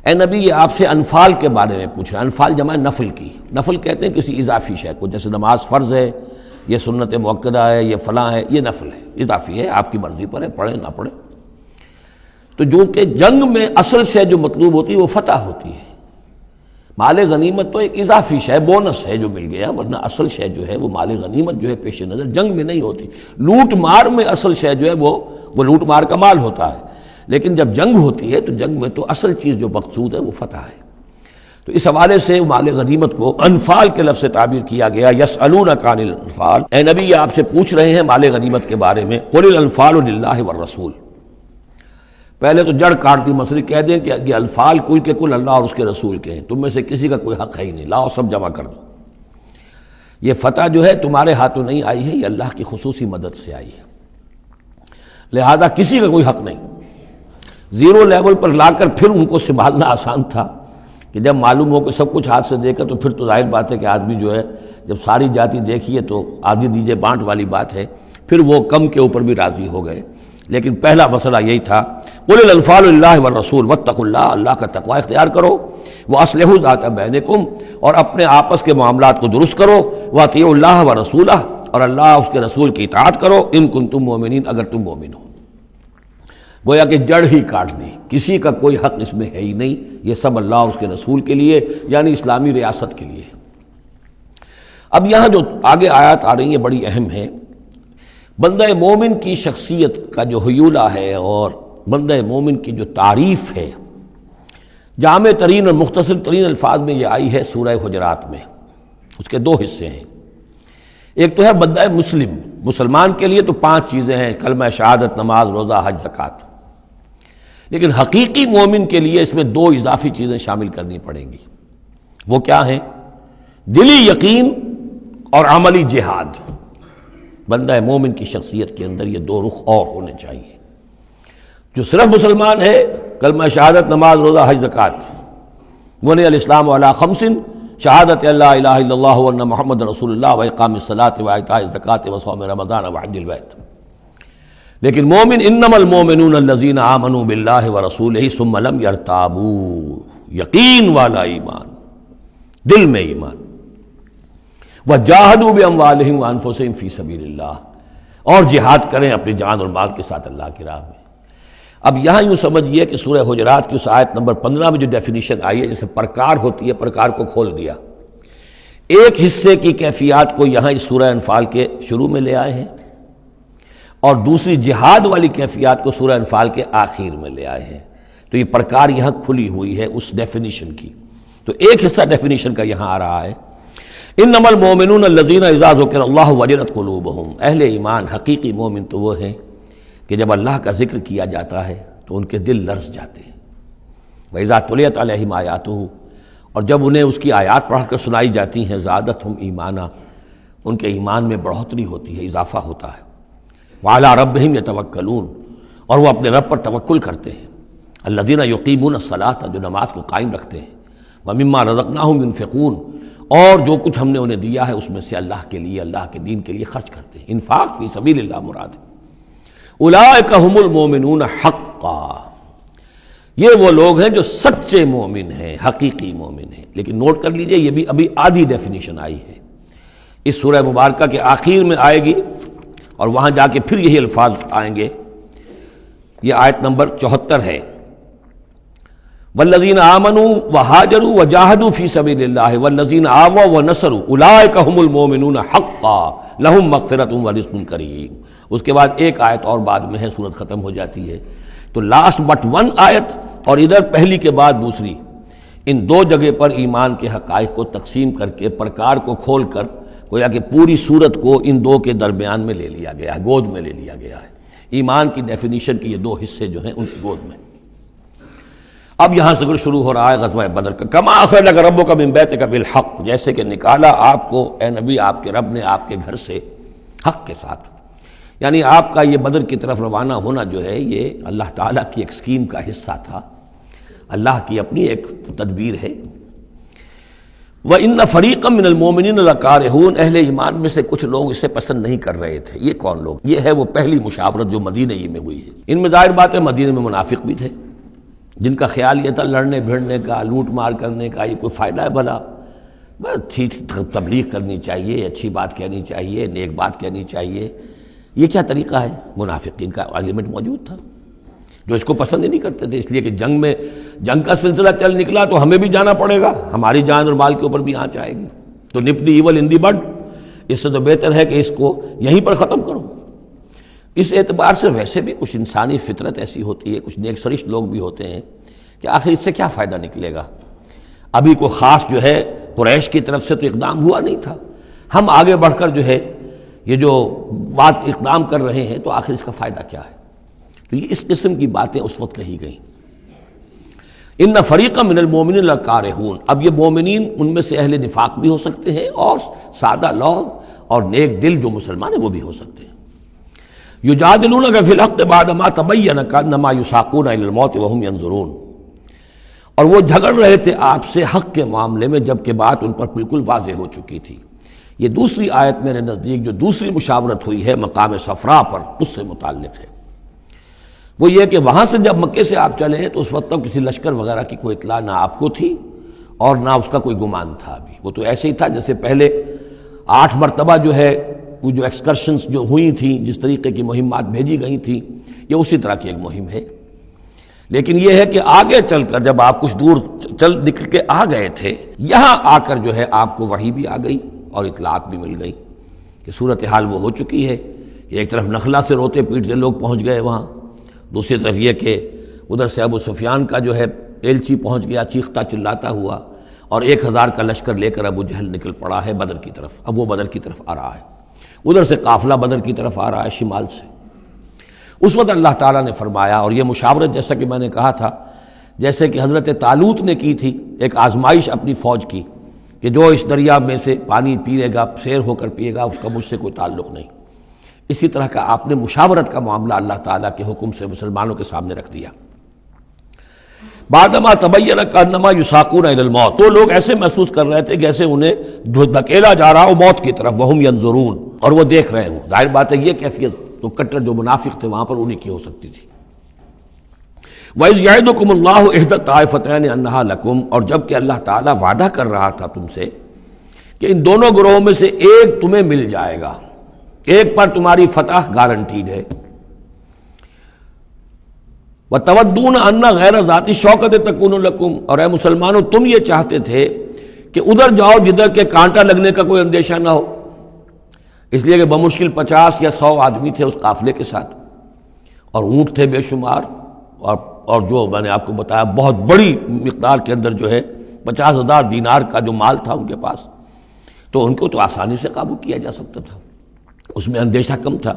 اے نبی یہ آپ سے انفال کے بارے میں پوچھ رہا ہے۔ انفال جمع نفل کی، نفل کہتے ہیں کسی اضافی شے کو، جیسے نماز فرض ہے، یہ سنت مؤکدہ ہے، یہ فلاں ہے، یہ نفل ہے، اضافی ہے، آپ کی مرضی پر ہے، پڑھیں نہ پڑھیں۔ تو جو کہ جنگ میں اصل شے جو مطلوب ہوتی ہے وہ فتح ہوتی ہے، مال غنیمت تو ایک اضافی شے، بونس ہے جو مل گیا، ورنہ اصل شے جو ہے وہ مال غنیمت جو ہے پیش نظر جنگ میں نہیں ہوتی۔ لوٹ مار میں اصل شے جو ہے وہ لوٹ مار کا مال ہوتا ہے، لیکن جب جنگ ہوتی ہے تو جنگ میں تو اصل چیز جو مقصود ہے وہ فتح ہے۔ تو اس حوالے سے مال غنیمت کو انفال کے لفظ سے تعبیر کیا گیا، یسألونک عن الانفال، اے نبی یہ آپ سے پوچھ رہے ہیں مال غنیمت کے بارے میں، قل الانفال للہ والرسول۔ پہلے تو جڑ کاٹ دی مسئلے، کہہ دیں کہ یہ انفال کل کے کل اللہ اور اس کے رسول کے ہیں، تم میں سے کسی کا کوئی حق ہے ہی نہیں، لاؤ سب جمع کر دو۔ یہ فتح جو ہے تمہارے ہاتھوں نہیں آئی ہے، یہ اللہ کی خصوصی مدد سے آئی ہے، لہذا کسی کا کوئی حق نہیں۔ زیرو لیول پر لا کر پھر ان کو سنبھالنا آسان تھا کہ جب معلوم ہو کہ سب کچھ ہاتھ سے دے کر، تو پھر تو ظاہر بات ہے کہ آدمی جو ہے جب ساری جاتی دیکھیے تو آدھی دیجے بانٹ والی بات ہے، پھر وہ کم کے اوپر بھی راضی ہو گئے۔ لیکن پہلا مسئلہ یہی تھا، قل الانفال للہ والرسول واتقوا اللہ، اللہ کا تقوی اختیار کرو، واصلحوا ذات بینکم، اور اپنے آپس کے معاملات کو درست کرو، واطیعوا اللہ ورسولہ، اور اللہ اس کے رسول کی اطاعت کرو، ان کنتم مؤمنین، اگر تم مومن ہو۔ گویا کہ جڑ ہی کاٹ دی، کسی کا کوئی حق اس میں ہے ہی نہیں، یہ سب اللہ اس کے رسول کے لیے، یعنی اسلامی ریاست کے لیے۔ اب یہاں جو آگے آیات آ رہی ہیں بڑی اہم ہے۔ بندہ مومن کی شخصیت کا جو حیولہ ہے اور بندہ مومن کی جو تعریف ہے، جامع ترین اور مختصر ترین الفاظ میں یہ آئی ہے سورہ حجرات میں۔ اس کے دو حصے ہیں، ایک تو ہے بندہ مسلم، مسلمان کے لیے تو 5 چیزیں ہیں، کلمہ شہادت، نماز، روزہ، حج، زکوٰۃ، لیکن حقیقی مومن کے لیے اس میں 2 اضافی چیزیں شامل کرنی پڑیں گی۔ وہ کیا ہیں؟ دلی یقین اور عملی جہاد۔ بندہ مومن کی شخصیت کے اندر یہ 2 رخ اور ہونے چاہیے۔ جو صرف مسلمان ہے، کلمہ شہادت، نماز، روزہ، حج، زکوٰۃ، بنی الاسلام علی 5، شہادت اللہ الہ الا اللہ وان محمد رسول اللہ واقام الصلاۃ وایتاء الزکوٰۃ وصوم رمضان وحج البیت۔ لیکن مومن، انما المؤمنون الذین آمنوا باللہ ورسولہ ثم لم یرتابوا، یقین والا ایمان، دل میں ایمان، وجاہدوا باموالہم وانفسہم فی سبیل اللہ، اور جہاد کریں اپنی جان اور مال کے ساتھ اللہ کی راہ میں۔ اب یہاں یوں سمجھیے کہ سورہ حجرات کی اس آیت نمبر 15 میں جو ڈیفینیشن آئی ہے، جیسے پرکار ہوتی ہے، پرکار کو کھول دیا۔ ایک حصے کی کیفیات کو یہاں اس سورہ انفال کے شروع میں لے آئے ہیں، اور دوسری جہاد والی کیفیات کو سورہ انفال کے آخر میں لے آئے ہیں۔ تو یہ پرکار یہاں کھلی ہوئی ہے اس ڈیفینیشن کی۔ تو ایک حصہ ڈیفینیشن کا یہاں آ رہا ہے، انما المؤمنون الذین اذا ذکر اللہ وجلت قلوبہم، اہل ایمان، حقیقی مومن تو وہ ہیں کہ جب اللہ کا ذکر کیا جاتا ہے تو ان کے دل لرز جاتے ہیں۔ وَإِذَا تُلِيَتْ عَلَيْهِمْ آیَاتُهُ، اور جب انہیں اس کی آیات پڑھ کر سنائی جاتی ہیں، زادتہم ایمانا، ان کے ایمان میں بڑھوتری ہوتی ہے، اضافہ ہوتا ہے۔ وَعَلَىٰ رَبِّهِمْ يَتَوَكَّلُونَ، اور وہ اپنے رب پر توکل کرتے ہیں۔ الَّذِينَ يُقِيمُونَ الصَّلَاةَ، جو نماز کو قائم رکھتے ہیں۔ وَمِمَّا رَزَقْنَاهُمْ يُنْفِقُونَ، اور جو کچھ ہم نے انہیں دیا ہے اس میں سے اللہ کے لیے، اللہ کے دین کے لیے خرچ کرتے ہیں۔ انفاق فی سبیل اللہ مراد ہے۔ اولئک ھم المؤمنون حقا، یہ وہ لوگ ہیں جو سچے مومن ہیں، حقیقی مومن ہیں۔ لیکن نوٹ کر لیجئے یہ بھی ابھی آدھی ڈیفینیشن آئی ہے، اس سورہ مبارکہ کے آخر میں آئے گی، اور وہاں جا کے پھر یہی الفاظ آئیں گے۔ یہ آیت نمبر 74 ہے، والذین آمنوا وہاجروا وجاہدوا فی سبیل اللہ والذین آووا ونصروا اولئک ھم المؤمنون حقا لہم مغفرۃ ورزق کریم۔ اس کے بعد ایک آیت اور بعد میں ہے، سورت ختم ہو جاتی ہے۔ تو لاسٹ بٹ 1 آیت، اور ادھر پہلی کے بعد دوسری، ان 2 جگہ پر ایمان کے حقائق کو تقسیم کر کے، پرکار کو کھول کر، گویا کہ پوری سورت کو ان 2 کے درمیان میں لے لیا گیا ہے، گود میں لے لیا گیا ہے۔ ایمان کی ڈیفینیشن کے یہ 2 حصے جو ہیں ان کی گود میں۔ اب یہاں سے شروع ہو رہا ہے غزوہ بدر کا۔ کما اخرجک ربک من بیتک بالحق، جیسے کہ نکالا آپ کو اے نبی آپ کے رب نے آپ کے گھر سے حق کے ساتھ، یعنی آپ کا یہ بدر کی طرف روانہ ہونا جو ہے یہ اللہ تعالیٰ کی ایک اسکیم کا حصہ تھا، اللہ کی اپنی ایک تدبیر ہے۔ وَإِنَّ فَرِيقًا مِّنَ الْمُؤْمِنِينَ لَكَارِهُونَ، اہل ایمان میں سے کچھ لوگ اسے پسند نہیں کر رہے تھے۔ یہ کون لوگ؟ یہ ہے وہ پہلی مشاورت جو مدینہ ہی میں ہوئی ہے۔ ان میں ظاہر بات ہے مدینہ میں منافق بھی تھے، جن کا خیال یہ تھا لڑنے بھیڑنے کا، لوٹ مار کرنے کا، یہ کوئی فائدہ ہے بھلا؟ بس ٹھیک تبلیغ کرنی چاہیے، اچھی بات کہنی چاہیے، نیک بات کہنی چاہیے، یہ کیا طریقہ ہے؟ منافقین کا ایلیمنٹ موجود تھا جو اس کو پسند ہی نہیں کرتے تھے، اس لیے کہ جنگ کا سلسلہ چل نکلا تو ہمیں بھی جانا پڑے گا، ہماری جان اور مال کے اوپر بھی آنچ آئے گی، تو نپ دی ایول ان دی بڈ، اس سے تو بہتر ہے کہ اس کو یہیں پر ختم کرو۔ اس اعتبار سے ویسے بھی کچھ انسانی فطرت ایسی ہوتی ہے، کچھ نیک سرشت لوگ بھی ہوتے ہیں کہ آخر اس سے کیا فائدہ نکلے گا، ابھی کوئی خاص جو ہے قریش کی طرف سے تو اقدام ہوا نہیں تھا، ہم آگے بڑھ کر جو ہے یہ جو بات اقدام کر رہے ہیں تو آخر اس کا فائدہ کیا ہے؟ تو یہ اس قسم کی باتیں اس وقت کہی گئیں۔ ان فریقا من المؤمنین لکارہون، اب یہ مومنین ان میں سے اہل نفاق بھی ہو سکتے ہیں اور سادہ لوگ اور نیک دل جو مسلمان ہیں وہ بھی ہو سکتے ہیں۔ یجادلونک فی الحق بعد ما تبین کانما یساقون الی الموت وہم ینظرون، اور وہ جھگڑ رہے تھے آپ سے حق کے معاملے میں جبکہ بات ان پر بالکل واضح ہو چکی تھی۔ یہ دوسری آیت میرے نزدیک جو دوسری مشاورت ہوئی ہے مقام صفرا پر، اس سے متعلق ہے۔ وہ یہ کہ وہاں سے جب مکے سے آپ چلے ہیں تو اس وقت تک کسی لشکر وغیرہ کی کوئی اطلاع نہ آپ کو تھی اور نہ اس کا کوئی گمان تھا ابھی، وہ تو ایسے ہی تھا جیسے پہلے 8 مرتبہ جو ہے وہ جو ایکسکرشنز جو ہوئی تھیں، جس طریقے کی مہمات بھیجی گئی تھیں، یہ اسی طرح کی ایک مہم ہے۔ لیکن یہ ہے کہ آگے چل کر جب آپ کچھ دور چل نکل کے آ گئے تھے، یہاں آ کر جو ہے آپ کو وحی بھی آ گئی اور اطلاعات بھی مل گئی کہ صورتحال وہ ہو چکی ہے۔ ایک طرف نخلا سے روتے پیٹتے لوگ پہنچ گئے وہاں، دوسری طرف یہ کہ ادھر سے ابو سفیان کا جو ہے ایلچی پہنچ گیا چیختا چلاتا ہوا، اور 1000 کا لشکر لے کر ابو جہل نکل پڑا ہے بدر کی طرف۔ اب وہ بدر کی طرف آ رہا ہے، ادھر سے قافلہ بدر کی طرف آ رہا ہے شمال سے۔ اس وقت اللہ تعالیٰ نے فرمایا، اور یہ مشاورت جیسا کہ میں نے کہا تھا جیسے کہ حضرت طالوت نے کی تھی، ایک آزمائش اپنی فوج کی کہ جو اس دریا میں سے پانی پیے گا، سیر ہو کر پیے گا، اس کا مجھ سے کوئی تعلق نہیں۔ اسی طرح کا آپ نے مشاورت کا معاملہ اللہ تعالیٰ کے حکم سے مسلمانوں کے سامنے رکھ دیا۔ بعدما تبین کانما یساقون الی الموت، تو لوگ ایسے محسوس کر رہے تھے جیسے انہیں دھکیلا جا رہا ہو موت کی طرف، وہم ینظرون، اور وہ دیکھ رہے ہوں۔ ظاہر بات ہے یہ کیفیت تو کٹر جو منافق تھے وہاں پر انہی کی ہو سکتی تھی۔ وَإِذْ يَعِدُكُمُ اللَّهُ إِحْدَى الطَّائِفَتَيْنِ أَنَّهَا لَكُمْ، اور جب کہ اللہ تعالیٰ وعدہ کر رہا تھا تم سے کہ ان دونوں گروہوں میں سے ایک تمہیں مل جائے گا، ایک پر تمہاری فتح گارنٹیڈ ہے۔ وَتَوَدُّونَ أَنَّ غَيْرَ ذَاتِ الشَّوْكَةِ تَكُونُ لَكُمْ، اور اے مسلمانوں تم یہ چاہتے تھے کہ ادھر جاؤ جدھر کے کانٹا لگنے کا کوئی اندیشہ نہ ہو، اس لیے کہ بمشکل 50 یا 100 آدمی تھے اس قافلے کے ساتھ، اور اونٹ تھے بے شمار، اور جو میں نے آپ کو بتایا بہت بڑی مقدار کے اندر جو ہے 50,000 دینار کا جو مال تھا ان کے پاس، تو ان کو تو آسانی سے قابو کیا جا سکتا تھا، اس میں اندیشہ کم تھا۔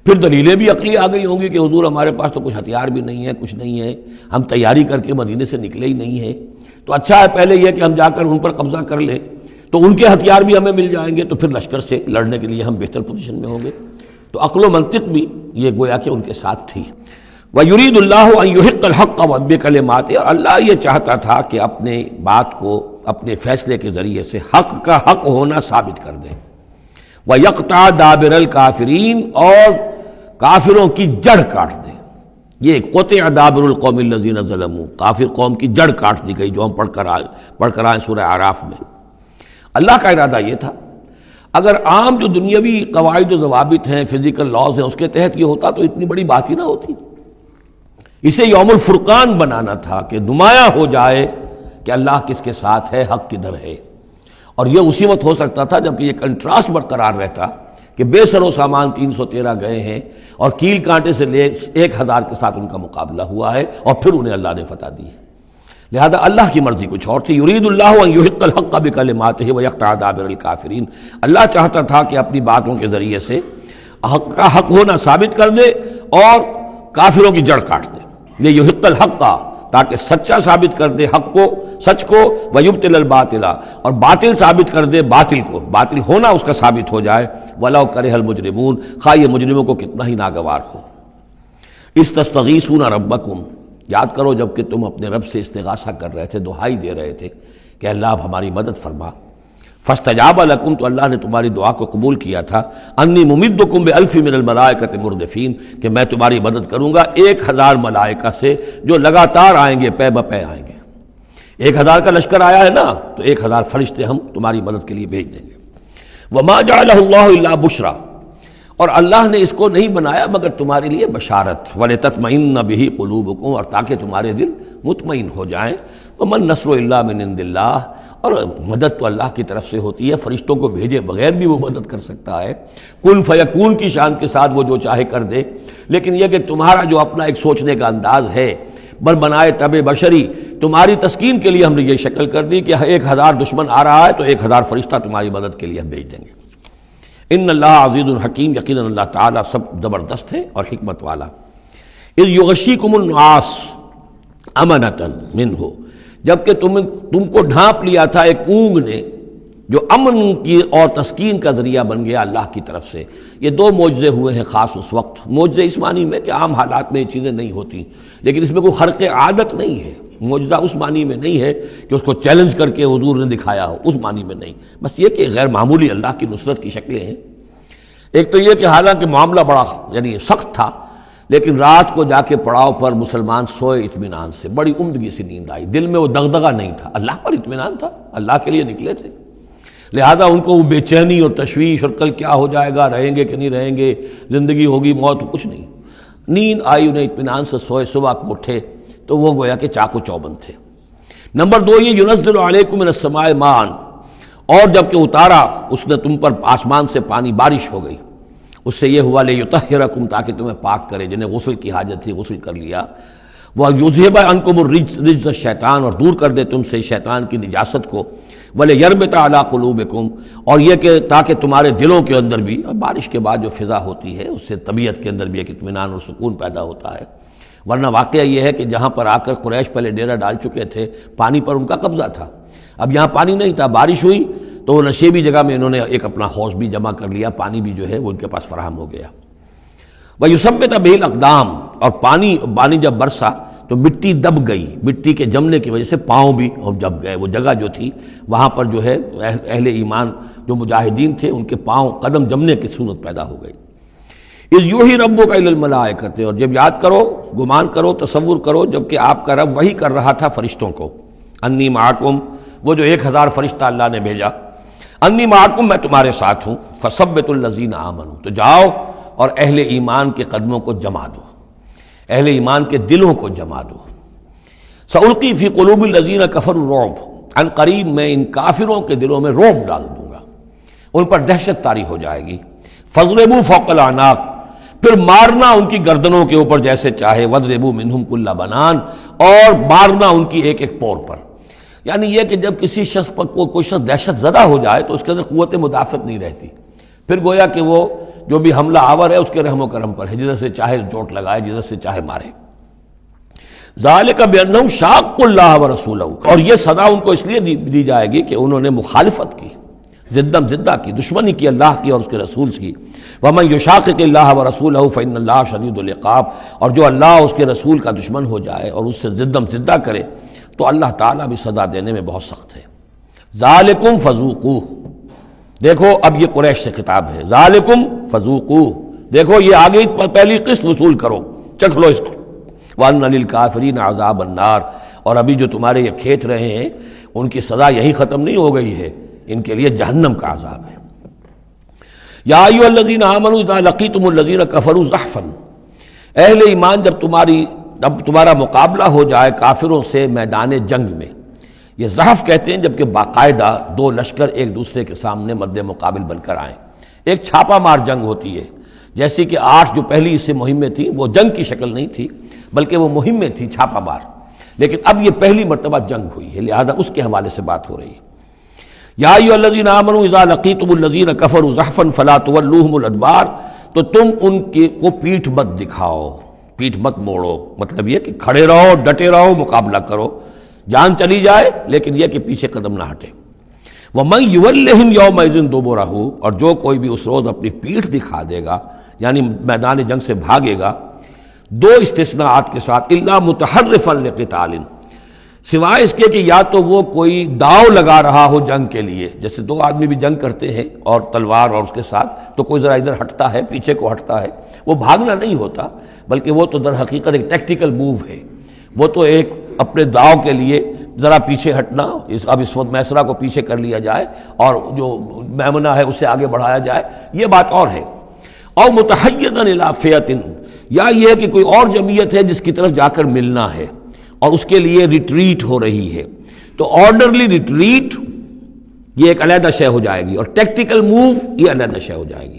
پھر دلیلیں بھی عقلی آ گئی ہوں گی کہ حضور ہمارے پاس تو کچھ ہتھیار بھی نہیں ہے، کچھ نہیں ہے، ہم تیاری کر کے مدینے سے نکلے ہی نہیں ہیں، تو اچھا ہے پہلے یہ کہ ہم جا کر ان پر قبضہ کر لیں تو ان کے ہتھیار بھی ہمیں مل جائیں گے، تو پھر لشکر سے لڑنے کے لیے ہم بہتر پوزیشن میں ہوں گے۔ تو عقل و منطق بھی یہ گویا کہ ان کے ساتھ تھی۔ وَيُرِيدُ اللَّهُ أَن يُحِقَّ الْحَقَّ بِكَلِمَاتِهِ، اللہ یہ چاہتا تھا کہ اپنے بات کو اپنے فیصلے کے ذریعے سے حق کا حق ہونا ثابت کر دے۔ وَيَقْطَعَ دَابِرَ الْكَافِرِينَ، اور کافروں کی جڑ کاٹ دے۔ یہ قُطِعَ دَابِرُ الْقَوْمِ الَّذِينَ ظَلَمُوا، کافر قوم کی جڑ کاٹ دی گئی، جو ہم پڑھ کر آئے سورہ اعراف میں۔ اللہ کا ارادہ یہ تھا، اگر عام جو دنیاوی قواعد و ضوابط ہیں، فزیکل لاز ہیں، اس کے تحت یہ ہوتا تو اتنی بڑی بات ہی نہ ہوتی۔ اسے یوم الفرقان بنانا تھا کہ نمایاں ہو جائے کہ اللہ کس کے ساتھ ہے، حق کدھر ہے، اور یہ اسی وقت ہو سکتا تھا جبکہ یہ کنٹراسٹ برقرار رہتا کہ بے سر و سامان 313 گئے ہیں اور کیل کانٹے سے لے 1000 کے ساتھ ان کا مقابلہ ہوا ہے، اور پھر انہیں اللہ نے فتح دی ہے۔ لہذا اللہ کی مرضی کچھ اور تھی۔ یرید اللہ ان یحق الحق بکلماتہ ویقطع دابر الکافرین، اللہ چاہتا تھا کہ اپنی باتوں کے ذریعے سے حق کا حق ہونا ثابت کر دے اور کافروں کی جڑ کاٹ دے۔ یہ یحق الحق، تاکہ سچا ثابت کر دے حق کو، سچ کو، ویبطل الباطل، اور باطل ثابت کر دے باطل کو، باطل ہونا اس کا ثابت ہو جائے۔ ولو کرہ المجرمون، خواہ یہ مجرموں کو کتنا ہی ناگوار ہو۔ استستغیثون ربکم، یاد کرو جب کہ تم اپنے رب سے استغاثہ کر رہے تھے، دعائی دے رہے تھے کہ اللہ اب ہماری مدد فرما۔ فاستجاب لکم، تو اللہ نے تمہاری دعا کو قبول کیا تھا۔ انی ممدکم بألف من الملائکۃ مردفین، کہ میں تمہاری مدد کروں گا 1000 ملائکہ سے جو لگاتار آئیں گے، پے بپے آئیں گے۔ 1000 کا لشکر آیا ہے نا، تو 1000 فرشتے ہم تمہاری مدد کے لیے بھیج دیں گے۔ وما جعلہ اللہ الا بشرا، اور اللہ نے اس کو نہیں بنایا مگر تمہارے لیے بشارت، وَلِتَطْمَئِنَّ بِهِ قُلُوبُكُمْ، اور تاکہ تمہارے دل مطمئن ہو جائیں۔ وَمَن نَّصْرُ إِلَّا مِنْ عِندِ اللَّهِ، اور مدد تو اللہ کی طرف سے ہوتی ہے، فرشتوں کو بھیجے بغیر بھی وہ مدد کر سکتا ہے، کن فیکون کی شان کے ساتھ وہ جو چاہے کر دے۔ لیکن یہ کہ تمہارا جو اپنا ایک سوچنے کا انداز ہے، بر بنائے طبع بشری، تمہاری تسکین کے لیے ہم نے یہ شکل کر دی کہ 1000 دشمن آ رہا ہے تو 1000 فرشتہ تمہاری مدد کے لیے ہم بھیج دیں گے۔ ان اللہ عزیز الحکیم، یقیناً اللہ تعالیٰ سب زبردست ہے اور حکمت والا۔ اذ یغشیکم النعاس امنۃ منہ، جبکہ تم کو ڈھانپ لیا تھا ایک اونگ نے جو امن کی اور تسکین کا ذریعہ بن گیا اللہ کی طرف سے۔ یہ دو معجزے ہوئے ہیں خاص اس وقت، معجزے اس معنی میں کہ عام حالات میں یہ چیزیں نہیں ہوتی، لیکن اس میں کوئی خرق عادت نہیں ہے۔ معجزہ اس معنی میں نہیں ہے کہ اس کو چیلنج کر کے حضور نے دکھایا ہو، اس معنی میں نہیں، بس یہ کہ غیر معمولی اللہ کی نصرت کی شکلیں ہیں۔ ایک تو یہ کہ حالانکہ معاملہ بڑا یعنی سخت تھا، لیکن رات کو جا کے پڑاؤ پر مسلمان سوئے اطمینان سے، بڑی عمدگی سے نیند آئی، دل میں وہ دغدغہ نہیں تھا، اللہ پر اطمینان تھا، اللہ کے لیے نکلے تھے، لہذا ان کو وہ بے چینی اور تشویش اور کل کیا ہو جائے گا، رہیں گے کہ نہیں رہیں گے، زندگی ہوگی موت، کچھ نہیں، نیند آئی انہیں، اطمینان سے سوئے، صبح کو اٹھے تو وہ گویا کہ چاق و چوبند تھے۔ نمبر 2 یہ ینزل علیکم من السماء ماء، اور جب کہ اتارا اس نے تم پر آسمان سے پانی، بارش ہو گئی، اس سے یہ ہوا لیطہرکم، تاکہ تمہیں پاک کرے، جنہیں غسل کی حاجت تھی غسل کر لیا، وَیُذْهِبَ عَنْکُمُ الرِّجْزَ الشیطان، اور دور کر دے تم سے شیطان کی نجاست کو، وَلِیَرْبِطَ عَلَىٰ قُلُوبِکُمْ، اور یہ کہ تاکہ تمہارے دلوں کے اندر بھی، بارش کے بعد جو فضا ہوتی ہے اس سے طبیعت کے اندر بھی ایک اطمینان اور سکون پیدا ہوتا ہے، ورنہ واقعہ یہ ہے کہ جہاں پر آ کر قریش پہلے ڈیرہ ڈال چکے تھے، پانی پر ان کا قبضہ تھا، اب یہاں پانی نہیں تھا، بارش ہوئی تو وہ نشیبی جگہ میں انہوں نے ایک اپنا حوض بھی جمع کر لیا، پانی بھی جو ہے وہ ان کے پاس فراہم ہو گیا۔ وَيُثَبِّتَ بِهِ الْأَقْدَامَ، اور پانی جب برسا تو مٹی دب گئی، مٹی کے جمنے کی وجہ سے پاؤں بھی جب گئے، وہ جگہ جو تھی وہاں پر جو ہے اہل ایمان جو مجاہدین تھے ان کے پاؤں قدم جمنے کی صورت پیدا ہو گئی۔ اِذْ یُوحِی رَبُّکَ إِلَى الْمَلَائِکَةِ، اور جب یاد کرو، گمان کرو، تصور کرو، جب کہ آپ کا رب وحی کر رہا تھا فرشتوں کو، انی معکم، وہ جو 1000 فرشتہ اللہ نے بھیجا، انی معکم، میں تمہارے ساتھ ہوں، فثبتوا الذین آمنوا، تو جاؤ اور اہل ایمان کے قدموں کو جما دو، اہل ایمان کے دلوں کو جما دو۔ سألقی فی قلوب الذین کفروا الرعب، عن قریب میں ان کافروں کے دلوں میں رعب ڈال دوں گا، ان پر دہشت طاری ہو جائے گی۔ فاضربوا فوق الاعناق، پھر مارنا ان کی گردنوں کے اوپر جیسے چاہے، واضربوا منہم کل بنان، اور مارنا ان کی ایک ایک پور پر۔ یعنی یہ کہ جب کسی شخص پر کوئی شخص دہشت زدہ ہو جائے تو اس کے اندر قوت مدافعت نہیں رہتی، پھر گویا کہ وہ جو بھی حملہ آور ہے اس کے رحم و کرم پر ہے، جدھر سے چاہے چوٹ لگائے، جدھر سے چاہے مارے۔ ذالک بانہم شاقوا اللہ ورسولہ، اور یہ سزا ان کو اس لیے دی جائے گی کہ انہوں نے مخالفت کی، زدم زدہ کی، دشمنی کی اللہ کی اور اس کے رسول کی۔ ومن یشاقق اللہ ورسولہ فإن اللہ شدید العقاب، اور جو اللہ اور اس کے رسول کا دشمن ہو جائے اور اس سے زدم زدہ کرے تو اللہ تعالیٰ بھی سزا دینے میں بہت سخت ہے۔ ذالکم فذوقوہ، دیکھو اب یہ قریش سے خطاب ہے، ذالکم فذوقوہ، دیکھو یہ آگے پہلی قسط وصول کرو، چکھ لو اس کو، وَأَنَّ لِلْكَافِرِينَ عَذَابَ النَّارِ، اور ابھی جو تمہارے یہ کھینچ رہے ہیں ان کی سزا یہی ختم نہیں ہو گئی ہے، ان کے لیے جہنم کا عذاب ہے۔ یا ایھا الذین آمنوا اذا لقیتم الذین کفروا زحفا، اہل ایمان جب تمہارا مقابلہ ہو جائے کافروں سے میدان جنگ میں، یہ زحف کہتے ہیں جبکہ باقاعدہ دو لشکر ایک دوسرے کے سامنے مد مقابل بن کر آئیں، ایک چھاپا مار جنگ ہوتی ہے، جیسے کہ 8 جو پہلی اس سے مہمیں تھیں وہ جنگ کی شکل نہیں تھی بلکہ وہ مہمیں تھیں چھاپا مار، لیکن اب یہ پہلی مرتبہ جنگ ہوئی ہے، لہذا اس کے حوالے سے بات ہو رہی ہے۔ یا ایھا الذین آمنوا اذا لقیتم الذین کفروا زحفا فلا تولوہم الادبار، تو تم ان کو پیٹھ مت دکھاؤ، پیٹھ مت موڑو، مطلب یہ کہ کھڑے رہو، ڈٹے رہو، مقابلہ کرو، جان چلی جائے لیکن یہ کہ پیچھے قدم نہ ہٹے۔ وَمَن يُوَلِّهِمْ يَوْمَئِذٍ دُبُرَهُ، اور جو کوئی بھی اس روز اپنی پیٹھ دکھا دے گا یعنی میدان جنگ سے بھاگے گا، 2 استثناءات کے ساتھ، الا متحرفا لقتال، سوائے اس کے کہ یا تو وہ کوئی داؤ لگا رہا ہو جنگ کے لیے، جیسے 2 آدمی بھی جنگ کرتے ہیں اور تلوار اور اس کے ساتھ، تو کوئی ذرا ادھر ہٹتا ہے، پیچھے کو ہٹتا ہے، وہ بھاگنا نہیں ہوتا بلکہ وہ تو در حقیقت ایک ٹیکٹیکل موو ہے، وہ تو ایک اپنے داؤ کے لیے ذرا پیچھے ہٹنا، اب اس وقت میسرہ کو پیچھے کر لیا جائے اور جو میمنہ ہے اسے آگے بڑھایا جائے، یہ بات اور ہے۔ اور متحیزا الی فئۃ، یا یہ ہے کہ کوئی اور جمعیت ہے جس کی طرف جا کر ملنا ہے اور اس کے لیے ریٹریٹ ہو رہی ہے، تو آرڈرلی ریٹریٹ یہ ایک علیحدہ شے ہو جائے گی، اور ٹیکٹیکل موو یہ علیحدہ شے ہو جائے گی۔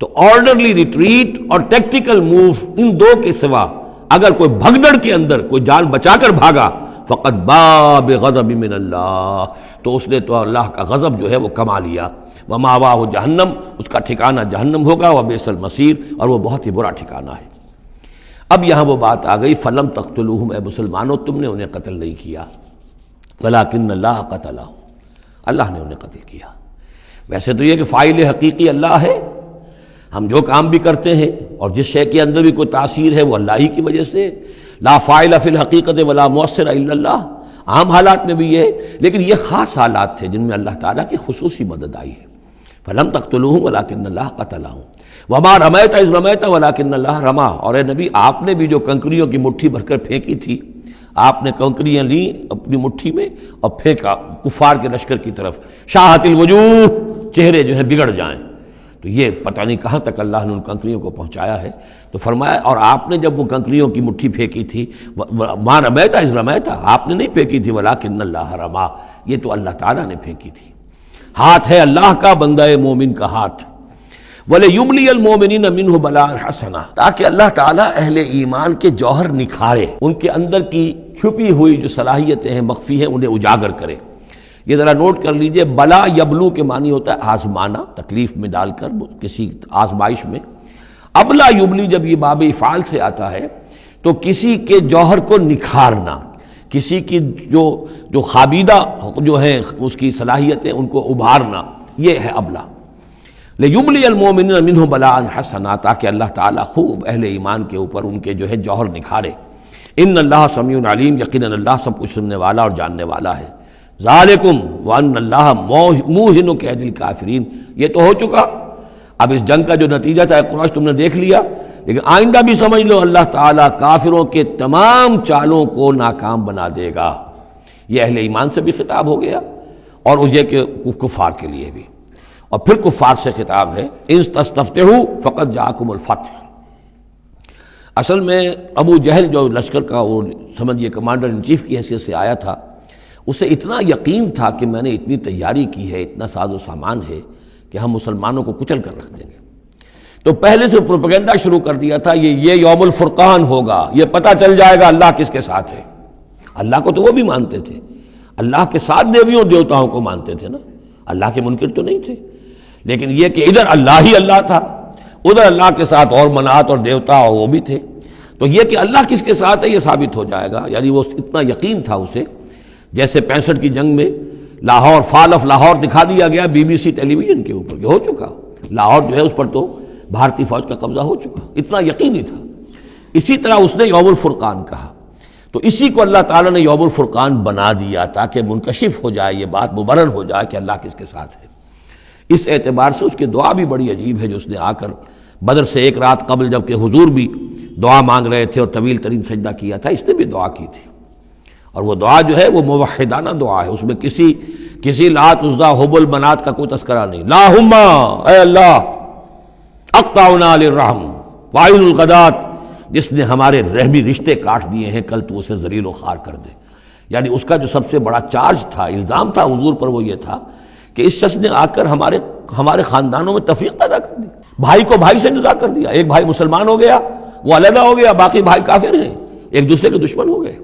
تو آرڈرلی ریٹریٹ اور ٹیکٹیکل موو، ان دو کے سوا اگر کوئی بھگدڑ کے اندر کوئی جان بچا کر بھاگا فقط باب غضب من اللہ، تو اس نے تو اللہ کا غضب جو ہے وہ کما لیا۔ ومأواہ جہنم، اس کا ٹھکانہ جہنم ہوگا، وبئس المصیر، اور وہ بہت ہی برا ٹھکانہ ہے۔ اب یہاں وہ بات آ گئی، فلم تقتلوہم، اے مسلمانوں تم نے انہیں قتل نہیں کیا، ولکن اللہ قتلہم، اللہ نے انہیں قتل کیا۔ ویسے تو یہ کہ فاعل حقیقی اللہ ہے، ہم جو کام بھی کرتے ہیں اور جس شے کے اندر بھی کوئی تاثیر ہے وہ اللہ ہی کی وجہ سے، لا فاعل فی الحقیقت ولا مؤثر الا اللہ، عام حالات میں بھی یہ ہے، لیکن یہ خاص حالات تھے جن میں اللہ تعالیٰ کی خصوصی مدد آئی ہے۔ فلم تقتلوہم ولکن اللہ قتلہم وما رمیت اذ رمیت ولکن اللہ رما، اور اے نبی آپ نے بھی جو کنکریوں کی مٹھی بھر کر پھینکی تھی، آپ نے کنکریاں لیں اپنی مٹھی میں اور پھینکا کفار کے لشکر کی طرف، شاہت الوجوہ، چہرے جو ہیں بگڑ جائیں، تو یہ پتہ نہیں کہاں تک اللہ نے ان کنکریوں کو پہنچایا ہے۔ تو فرمایا اور آپ نے جب وہ کنکریوں کی مٹھی پھینکی تھی، ما رمیت اذ رمیت، آپ نے نہیں پھینکی تھی، ولکن اللہ رما، یہ تو اللہ تعالیٰ نے پھینکی تھی۔ ہاتھ ہے اللہ کا، بندہ مومن کا ہاتھ۔ وَلِيُبْلِيَ الْمُؤْمِنِينَ مِنْهُ بَلَاءً حَسَنًا، تاکہ اللہ تعالیٰ اہل ایمان کے جوہر نکھارے، ان کے اندر کی چھپی ہوئی جو صلاحیتیں ہیں، مخفی ہیں، انہیں اجاگر کرے۔ یہ ذرا نوٹ کر لیجئے، بلا یبلو کے معنی ہوتا ہے آزمانا، تکلیف میں ڈال کر کسی آزمائش میں۔ ابلا یبلی جب یہ باب افعال سے آتا ہے تو کسی کے جوہر کو نکھارنا، کسی کی جو خابیدہ جو ہیں اس کی صلاحیتیں ان کو ابھارنا، یہ ہے ابلا۔ لیبلی المؤمنین منہ بلاء حسنا، تاکہ اللہ تعالیٰ خوب اہل ایمان کے اوپر ان کے جو ہے جوہر نکھارے۔ ان اللہ سمیع علیم، یقیناً اللہ سب کچھ سننے والا اور جاننے والا ہے۔ ذالکم وان اللہ موہن کید الکافرین، یہ تو ہو چکا، اب اس جنگ کا جو نتیجہ تھا قریش تم نے دیکھ لیا، لیکن آئندہ بھی سمجھ لو اللہ تعالیٰ کافروں کے تمام چالوں کو ناکام بنا دے گا۔ یہ اہل ایمان سے بھی خطاب ہو گیا اور یہ کہ کفار کے لیے بھی، اور پھر کفار سے خطاب ہے، ان تستفتحوا فقد جاءکم الفتح۔ اصل میں ابو جہل جو لشکر کا وہ سمجھیے کمانڈر ان چیف کی حیثیت سے آیا تھا، اسے اتنا یقین تھا کہ میں نے اتنی تیاری کی ہے، اتنا ساز و سامان ہے کہ ہم مسلمانوں کو کچل کر رکھ دیں گے، تو پہلے سے پروپیگنڈا شروع کر دیا تھا، یہ یوم الفرقان ہوگا، یہ پتہ چل جائے گا اللہ کس کے ساتھ ہے۔ اللہ کو تو وہ بھی مانتے تھے، اللہ کے ساتھ دیویوں دیوتاؤں کو مانتے تھے نا، اللہ کے منکر تو نہیں تھے، لیکن یہ کہ ادھر اللہ ہی اللہ تھا، ادھر اللہ کے ساتھ اور منات اور دیوتا اور وہ بھی تھے، تو یہ کہ اللہ کس کے ساتھ ہے یہ ثابت ہو جائے گا، یعنی وہ اتنا یقین تھا اسے۔ جیسے 65 کی جنگ میں لاہور، فال آف لاہور دکھا دیا گیا BBC ٹیلی ویژن کے اوپر، یہ ہو چکا، لاہور جو ہے اس پر تو بھارتی فوج کا قبضہ ہو چکا، اتنا یقینی تھا۔ اسی طرح اس نے یوم الفرقان کہا، تو اسی کو اللہ تعالیٰ نے یوم الفرقان بنا دیا تاکہ منکشف ہو جائے، یہ بات مبرر ہو جائے کہ اللہ کس کے ساتھ ہے۔ اس اعتبار سے اس کی دعا بھی بڑی عجیب ہے، جو اس نے آ کر بدر سے ایک رات قبل جب کہ حضور بھی دعا مانگ رہے تھے اور طویل ترین سجدہ کیا تھا، اس نے بھی دعا کی تھی، اور وہ دعا جو ہے وہ موحدانہ دعا ہے، اس میں کسی لات عزا حبل منات کا کوئی تذکرہ نہیں۔ اللہم، اے اللہ، اقطعنا للرحم وعین الغدات، جس نے ہمارے رحمی رشتے کاٹ دیے ہیں، کل تو اسے ذلیل و خوار کر دے۔ یعنی اس کا جو سب سے بڑا چارج تھا، الزام تھا حضور پر، وہ یہ تھا کہ اس شخص نے آ کر ہمارے خاندانوں میں تفریق پیدا کر دی، بھائی کو بھائی سے جدا کر دیا، ایک بھائی مسلمان ہو گیا وہ علیحدہ ہو گیا، باقی بھائی کافر ہیں، ایک دوسرے کے دشمن ہو گئے،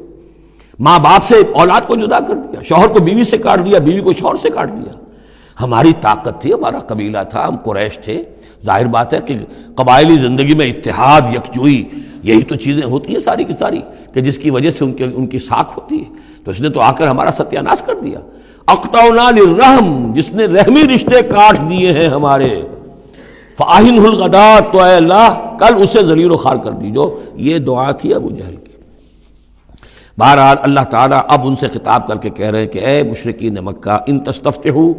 ماں باپ سے اولاد کو جدا کر دیا، شوہر کو بیوی سے کاٹ دیا، بیوی کو شوہر سے کاٹ دیا۔ ہماری طاقت تھی، ہمارا قبیلہ تھا، ہم قریش تھے، ظاہر بات ہے کہ قبائلی زندگی میں اتحاد، یکجوئی، یہی تو چیزیں ہوتی ہیں ساری کی ساری، کہ جس کی وجہ سے ان کی ساکھ ہوتی ہے، تو اس نے تو آ کر ہمارا ستیہ ناش کر دیا۔ اقطعنا للرحم، جس نے رحمی رشتے کاٹ دیے ہیں ہمارے، فاہنہ الغدات، تو اے اللہ کل اسے ذلیل و خوار کر دیجو۔ یہ دعا تھی ابو جہل کی۔ بہرحال اللہ تعالیٰ اب ان سے خطاب کر کے کہہ رہے ہیں کہ اے مشرکین مکہ، ان تستفتحوا،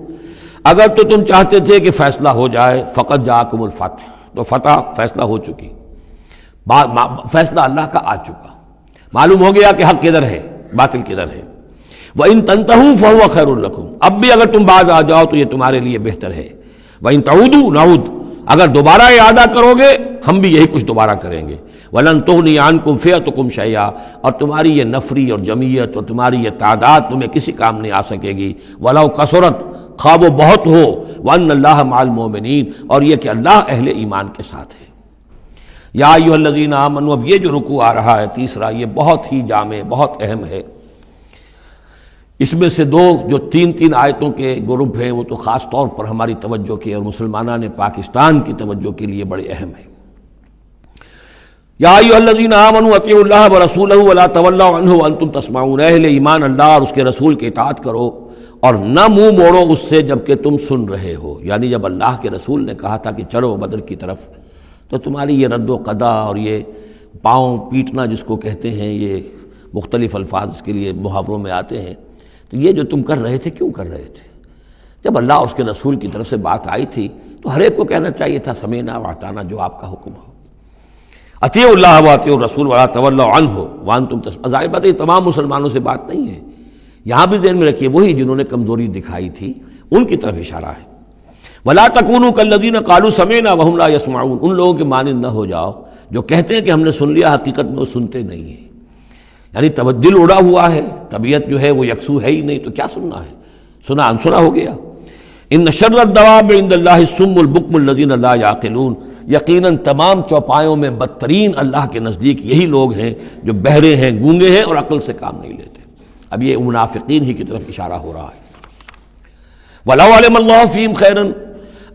اگر تو تم چاہتے تھے کہ فیصلہ ہو جائے، فقد جاءکم الفتح، تو فتح فیصلہ ہو چکی، فیصلہ اللہ کا آ چکا، معلوم ہو گیا کہ حق کدھر ہے، باطل کدھر ہے۔ وَإِن تَنْتَهُوا فَهُوَ خَيْرٌ لَكُمْ، اب بھی اگر تم باز آ جاؤ تو یہ تمہارے لیے بہتر ہے۔ وَإِن تَعُودُوا نَعُودْ، اگر دوبارہ اعادہ کرو گے ہم بھی یہی کچھ دوبارہ کریں گے۔ وَلَن تُغْنِيَ عَنْكُمْ فِئَتُكُمْ شَيْئًا، اور تمہاری یہ نفری اور جمعیت اور تمہاری یہ تعداد تمہیں کسی کام نہیں آ سکے گی۔ وَلَوْ كَثُرَتْ، خواہ وہ بہت ہو، وَأَنَّ اللَّهَ مَعَ الْمُؤْمِنِينَ، اور یہ کہ اللہ اہل ایمان کے ساتھ ہے۔ یا ایھا الذین آمنوا، اب یہ جو رکوع آ رہا ہے تیسرا، یہ بہت ہی جامع، بہت اہم ہے۔ اس میں سے دو جو تین آیتوں کے گروپ ہیں وہ تو خاص طور پر ہماری توجہ کے اور مسلمانان پاکستان کی توجہ کے لیے بڑے اہم ہیں۔ یا ایھا الذین آمنوا اطیعوا اللہ ورسولہ ولا تولوا عنہ وانتم تسمعون، اہل ایمان اللہ اور اس کے رسول کی اطاعت کرو اور نہ منہ موڑو اس سے جبکہ تم سن رہے ہو۔ یعنی جب اللہ کے رسول نے کہا تھا کہ چلو بدر کی طرف، تو تمہاری یہ رد و قدا اور یہ پاؤں پیٹنا جس کو کہتے ہیں، یہ مختلف الفاظ اس کے لیے محاوروں میں آتے ہیں، تو یہ جو تم کر رہے تھے کیوں کر رہے تھے؟ جب اللہ اور اس کے رسول کی طرف سے بات آئی تھی تو ہر ایک کو کہنا چاہیے تھا سمعنا واطعنا، جو آپ کا حکم ہو۔ اطیعوا اللہ واطیعوا الرسول ولا تولوا عنہ وانتم تسمعون، ظاہر بات ہے تمام مسلمانوں سے بات نہیں ہے، یہاں بھی ذہن میں رکھیے وہی جنہوں نے کمزوری دکھائی تھی ان کی طرف اشارہ ہے۔ ولا تکونوا کالذین قالوا سمعنا وهم لا يسمعون، ان لوگوں کے مانند نہ ہو جاؤ جو کہتے ہیں کہ ہم نے سن لیا، حقیقت میں وہ سنتے نہیں ہیں۔ یعنی دل اڑا ہوا ہے، طبیعت جو ہے وہ یکسو ہے ہی نہیں، تو کیا سننا ہے؟ سنا انسنا ہو گیا۔ ان شر الدواب عند اللہ الصم البکم الذین لا یعقلون، یقیناً تمام چوپایوں میں بدترین اللہ کے نزدیک یہی لوگ ہیں جو بہرے ہیں، گونگے ہیں اور عقل سے کام نہیں لیتے۔ اب یہ منافقین ہی کی طرف اشارہ ہو رہا ہے۔ وَلَوْ عَلِمَ اللَّهُ فِيهِمْ خَيْرًا،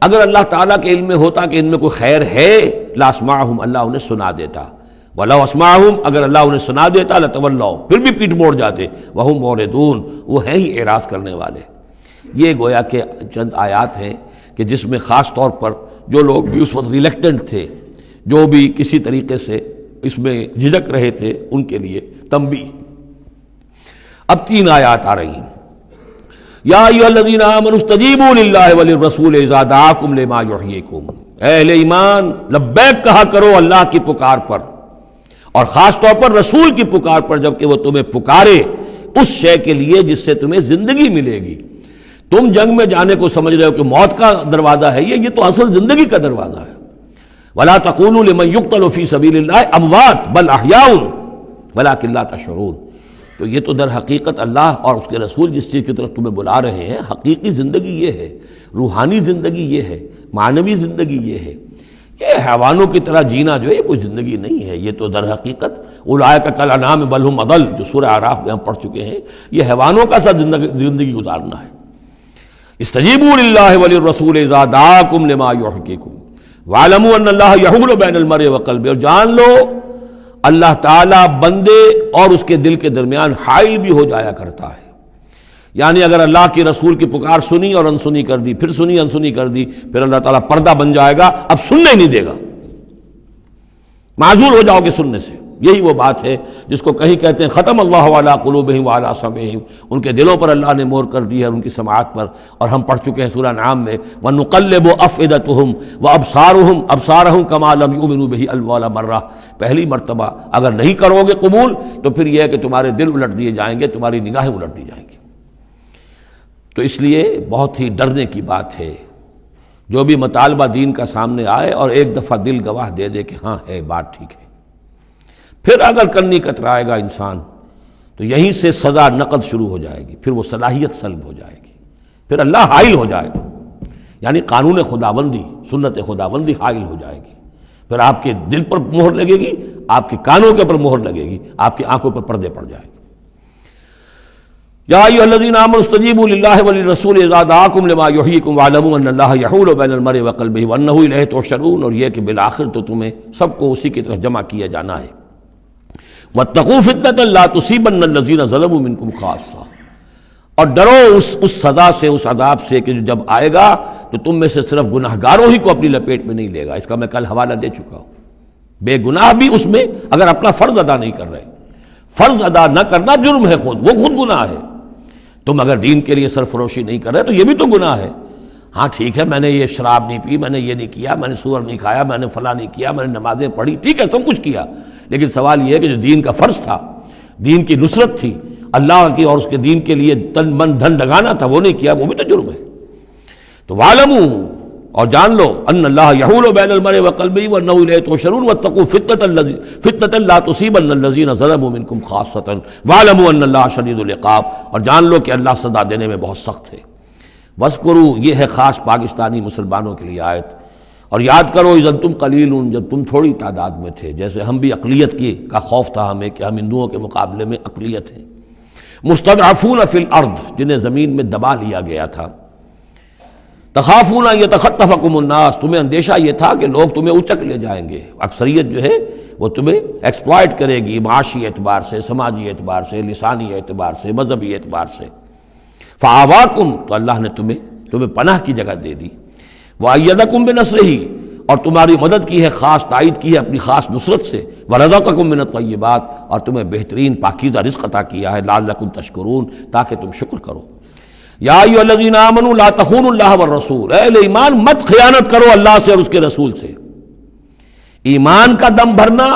اگر اللہ تعالیٰ کے علم میں ہوتا کہ ان میں کوئی خیر ہے، لَأَسْمَعَهُمْ، اللہ انہیں سنا دیتا۔ وَلَوْ أَسْمَعَهُمْ، اگر اللہ انہیں سنا دیتا، لَتَوَلَّوْا، پھر بھی پیٹ موڑ جاتے، وَهُمْ مُعْرِضُونَ، وہ ہیں ہی اعراض کرنے والے۔ یہ گویا کہ چند آیات ہیں کہ جس میں خاص طور پر جو لوگ بھی اس وقت ریلیکٹنٹ تھے، جو بھی کسی طریقے سے اس میں جھجک رہے تھے، ان کے لیے تنبیہ۔ اب تین آیات آ رہی ہیں۔ یا ایھا الذین آمنوا استجیبوا للہ وللرسول اذا دعاکم لما یحییکم، اہل ایمان لبیک کہا کرو اللہ کی پکار پر، اور خاص طور پر رسول کی پکار پر جبکہ وہ تمہیں پکارے اس شے کے لیے جس سے تمہیں زندگی ملے گی۔ تم جنگ میں جانے کو سمجھ رہے ہو کہ موت کا دروازہ ہے، یہ تو اصل زندگی کا دروازہ ہے۔ ولا تقولوا لمن يقتل في سبيل الله اموات بل احياء ولكن لا تشعرون، تو یہ تو در حقیقت اللہ اور اس کے رسول جس چیز کی طرف تمہیں بلا رہے ہیں، حقیقی زندگی یہ ہے، روحانی زندگی یہ ہے، معنوی زندگی یہ ہے۔ یہ حیوانوں کی طرح جینا جو ہے یہ کوئی زندگی نہیں ہے، یہ تو در حقیقت اولئک کالانعام بل هم اضل، جو سورہ اعراف میں ہم پڑھ چکے ہیں، یہ حیوانوں کا سا زندگی گزارنا ہے۔ استجیبوا للہ وللرسول اذا دعاکم لما یحییکم واعلموا ان اللہ یحول بین المرء وقلبہ، اور جان لو اللہ تعالیٰ بندے اور اس کے دل کے درمیان حائل بھی ہو جایا کرتا ہے۔ یعنی اگر اللہ کی رسول کی پکار سنی اور انسنی کر دی، پھر سنی انسنی کر دی، پھر اللہ تعالیٰ پردہ بن جائے گا، اب سننے نہیں دے گا، معذور ہو جاؤ گے سننے سے۔ یہی وہ بات ہے جس کو کہیں کہتے ہیں ختم اللہ علی قلوبہم وعلی سمعہم، ان کے دلوں پر اللہ نے مہر کر دی ہے، ان کی سماعت پر، اور ہم پڑھ چکے ہیں سورہ انعام میں وَنُقَلِّبُ أَفْئِدَتُهُمْ وَأَبْصَارُهُمْ كَمَا لَمْ يُؤْمِنُوا بِهِ أَوَّلَ مَرَّةٍ، پہلی مرتبہ اگر نہیں کرو گے قبول تو پھر یہ ہے کہ تمہارے دل الٹ دیے جائیں گے، تمہاری نگاہیں الٹ دی جائیں گی۔ تو اس لیے بہت ہی ڈرنے کی بات ہے جو بھی مطالبہ دین کا سامنے آئے اور ایک دفعہ دل گواہ دے دے کہ ہاں ہے بات ٹھیک ہے، پھر اگر کرنی کترائے گا انسان تو یہیں سے سزا نقد شروع ہو جائے گی، پھر وہ صلاحیت سلب ہو جائے گی، پھر اللہ حائل ہو جائے گا، یعنی قانون خداوندی، سنت خداوندی حائل ہو جائے گی، پھر آپ کے دل پر مہر لگے گی، آپ کے کانوں کے پر مہر لگے گی، آپ کی آنکھوں پر پردے پڑ جائیں گے۔ یا ایھا الذین آمنوا استجیبوا للہ وللرسول اذا دعاکم لما یحییکم واعلموا ان اللہ یحول بین المرء وقلبہ وانہ الیہ تحشرون، اور یہ کہ بالآخر تو تمہیں سب کو اسی کی طرف جمع کیا جانا ہے۔ واتقوا فتنة لا تصيبن الذين ظلموا منكم خاصة، اور ڈرو اس سزا سے، اس عذاب سے کہ جب آئے گا تو تم میں سے صرف گناہگاروں ہی کو اپنی لپیٹ میں نہیں لے گا۔ اس کا میں کل حوالہ دے چکا ہوں، بے گناہ بھی اس میں اگر اپنا فرض ادا نہیں کر رہے، فرض ادا نہ کرنا جرم ہے، وہ خود گناہ ہے۔ تم اگر دین کے لیے سرفروشی نہیں کر رہے تو یہ بھی تو گناہ ہے۔ ہاں ٹھیک ہے، میں نے یہ شراب نہیں پی، میں نے یہ نہیں کیا، میں نے سور نہیں کھایا، میں نے فلاں نہیں کیا، میں نے نمازیں پڑھی، ٹھیک ہے سب کچھ کیا، لیکن سوال یہ ہے کہ جو دین کا فرض تھا، دین کی نصرت تھی، اللہ کی اور اس کے دین کے لیے تن من دھن لگانا تھا، وہ نہیں کیا، وہ بھی تو جرم ہے۔ تو وَاعْلَمُوا اور جان لو ان اللہ یحول بین المرء وقلبہ وانہ الیہ تحشرون واتقوا فتنۃ لا تصیبن الذین ظلموا منکم خاصۃ واعلموا ان اللہ شدید العقاب، اور جان لو کہ اللہ سزا دینے میں بہت سخت ہے۔ وَاذْكُرُوا، یہ ہے خاص پاکستانی مسلمانوں کے لیے آیت، اور یاد کرو اذ انتم قلیل، جب تم تھوڑی تعداد میں تھے، جیسے ہم بھی اقلیت کا خوف تھا ہمیں کہ ہم ہندوؤں کے مقابلے میں اقلیت ہیں، مستضعفون فی الارض، جنہیں زمین میں دبا لیا گیا تھا، تخافون ان یتخطفکم الناس، تمہیں اندیشہ یہ تھا کہ لوگ تمہیں اچک لے جائیں گے، اکثریت جو ہے وہ تمہیں ایکسپلائٹ کرے گی معاشی اعتبار سے، سماجی اعتبار سے، لسانی اعتبار سے، مذہبی اعتبار سے۔ فآواکم، تو اللہ نے تمہیں پناہ کی جگہ دے دی، وأیدکم بنصرہ، اور تمہاری مدد کی ہے، خاص تائید کی ہے اپنی خاص نصرت سے، ورزقکم من الطیبات، اور تمہیں بہترین پاکیزہ رزق عطا کیا ہے، لعلکم تشکرون، تاکہ تم شکر کرو۔ یا ایھا الذین آمنوا لا تخونوا اللہ والرسول، اے اہل ایمان مت خیانت کرو اللہ سے اور اس کے رسول سے۔ ایمان کا دم بھرنا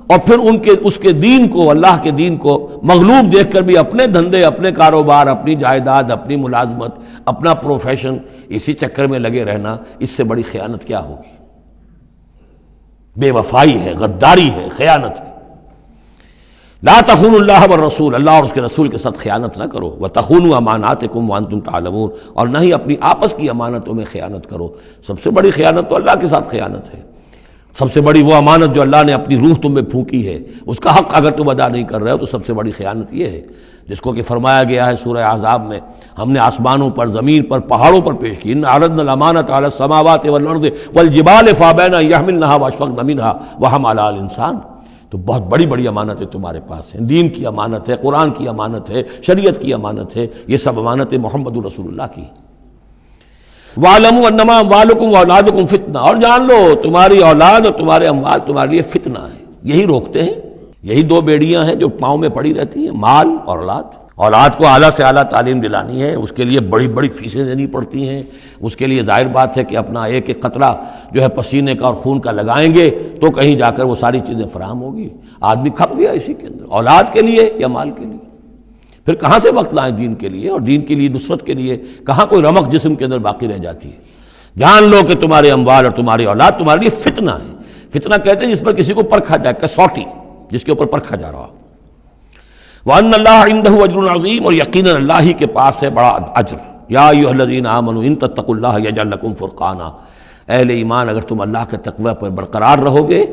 اور پھر اس کے دین کو، اللہ کے دین کو مغلوب دیکھ کر بھی اپنے دھندے، اپنے کاروبار، اپنی جائیداد، اپنی ملازمت، اپنا پروفیشن، اسی چکر میں لگے رہنا، اس سے بڑی خیانت کیا ہوگی؟ بے وفائی ہے، غداری ہے، خیانت ہے۔ لا تخونوا اللہ والرسول، اللہ اور اس کے رسول کے ساتھ خیانت نہ کرو، وتخونوا اماناتکم وانتم تعلمون، اور نہ ہی اپنی آپس کی امانتوں میں خیانت کرو۔ سب سے بڑی خیانت تو اللہ کے ساتھ خیانت ہے، سب سے بڑی وہ امانت جو اللہ نے اپنی روح تم میں پھونکی ہے، اس کا حق اگر تم ادا نہیں کر رہے ہو تو سب سے بڑی خیانت یہ ہے، جس کو کہ فرمایا گیا ہے سورہ احزاب میں، ہم نے آسمانوں پر، زمین پر، پہاڑوں پر پیش کی، ان عرضنا الامانۃ علی السماوات والارض والجبال فابین ان یحملنها واشفقن منها وحملها الانسان، تو بہت بڑی بڑی امانتیں تمہارے پاس ہیں، دین کی امانت ہے، قرآن کی امانت ہے، شریعت کی امانت ہے، یہ سب امانتیں محمد رسول اللہ کی۔ وَاعْلَمُوا أَنَّمَا أَمْوَالُكُمْ وَأَوْلَادُكُمْ فِتْنَةٌ، اور جان لو تمہاری اولاد اور تمہارے اموال تمہارے لیے فتنہ ہے، یہی روکتے ہیں، یہی دو بیڑیاں ہیں جو پاؤں میں پڑی رہتی ہیں، مال اور اولاد۔ اولاد کو اعلیٰ سے اعلیٰ تعلیم دلانی ہے، اس کے لیے بڑی بڑی فیسیں دینی پڑتی ہیں، اس کے لیے ظاہر بات ہے کہ اپنا ایک ایک قطرہ جو ہے پسینے کا اور خون کا لگائیں گے تو کہیں جا کر وہ ساری چیزیں فراہم ہوگی۔ آدمی کھپ گیا اسی کے اندر، اولاد کے لیے یا مال کے لیے، پھر کہاں سے وقت لائیں دین کے لیے، اور دین کے لیے نصرت کے لیے کہاں کوئی رمق جسم کے اندر باقی رہ جاتی ہے۔ جان لو کہ تمہارے اموال اور تمہاری اولاد تمہارے لیے فتنہ ہے۔ فتنہ کہتے ہیں جس پر کسی کو پرکھا جائے، کسوٹی جس کے اوپر پرکھا جا رہا۔ وَأَنَّ اللَّهَ عِندَهُ أَجْرٌ عَظِيمٌ، اور یقیناً اللہ ہی کے پاس ہے بڑا اجر۔ یا ایھا الذین آمنوا ان تتقوا اللہ یجعل لکم فرقانا، اہل ایمان اگر تم اللہ کے تقوی پر برقرار رہو گے،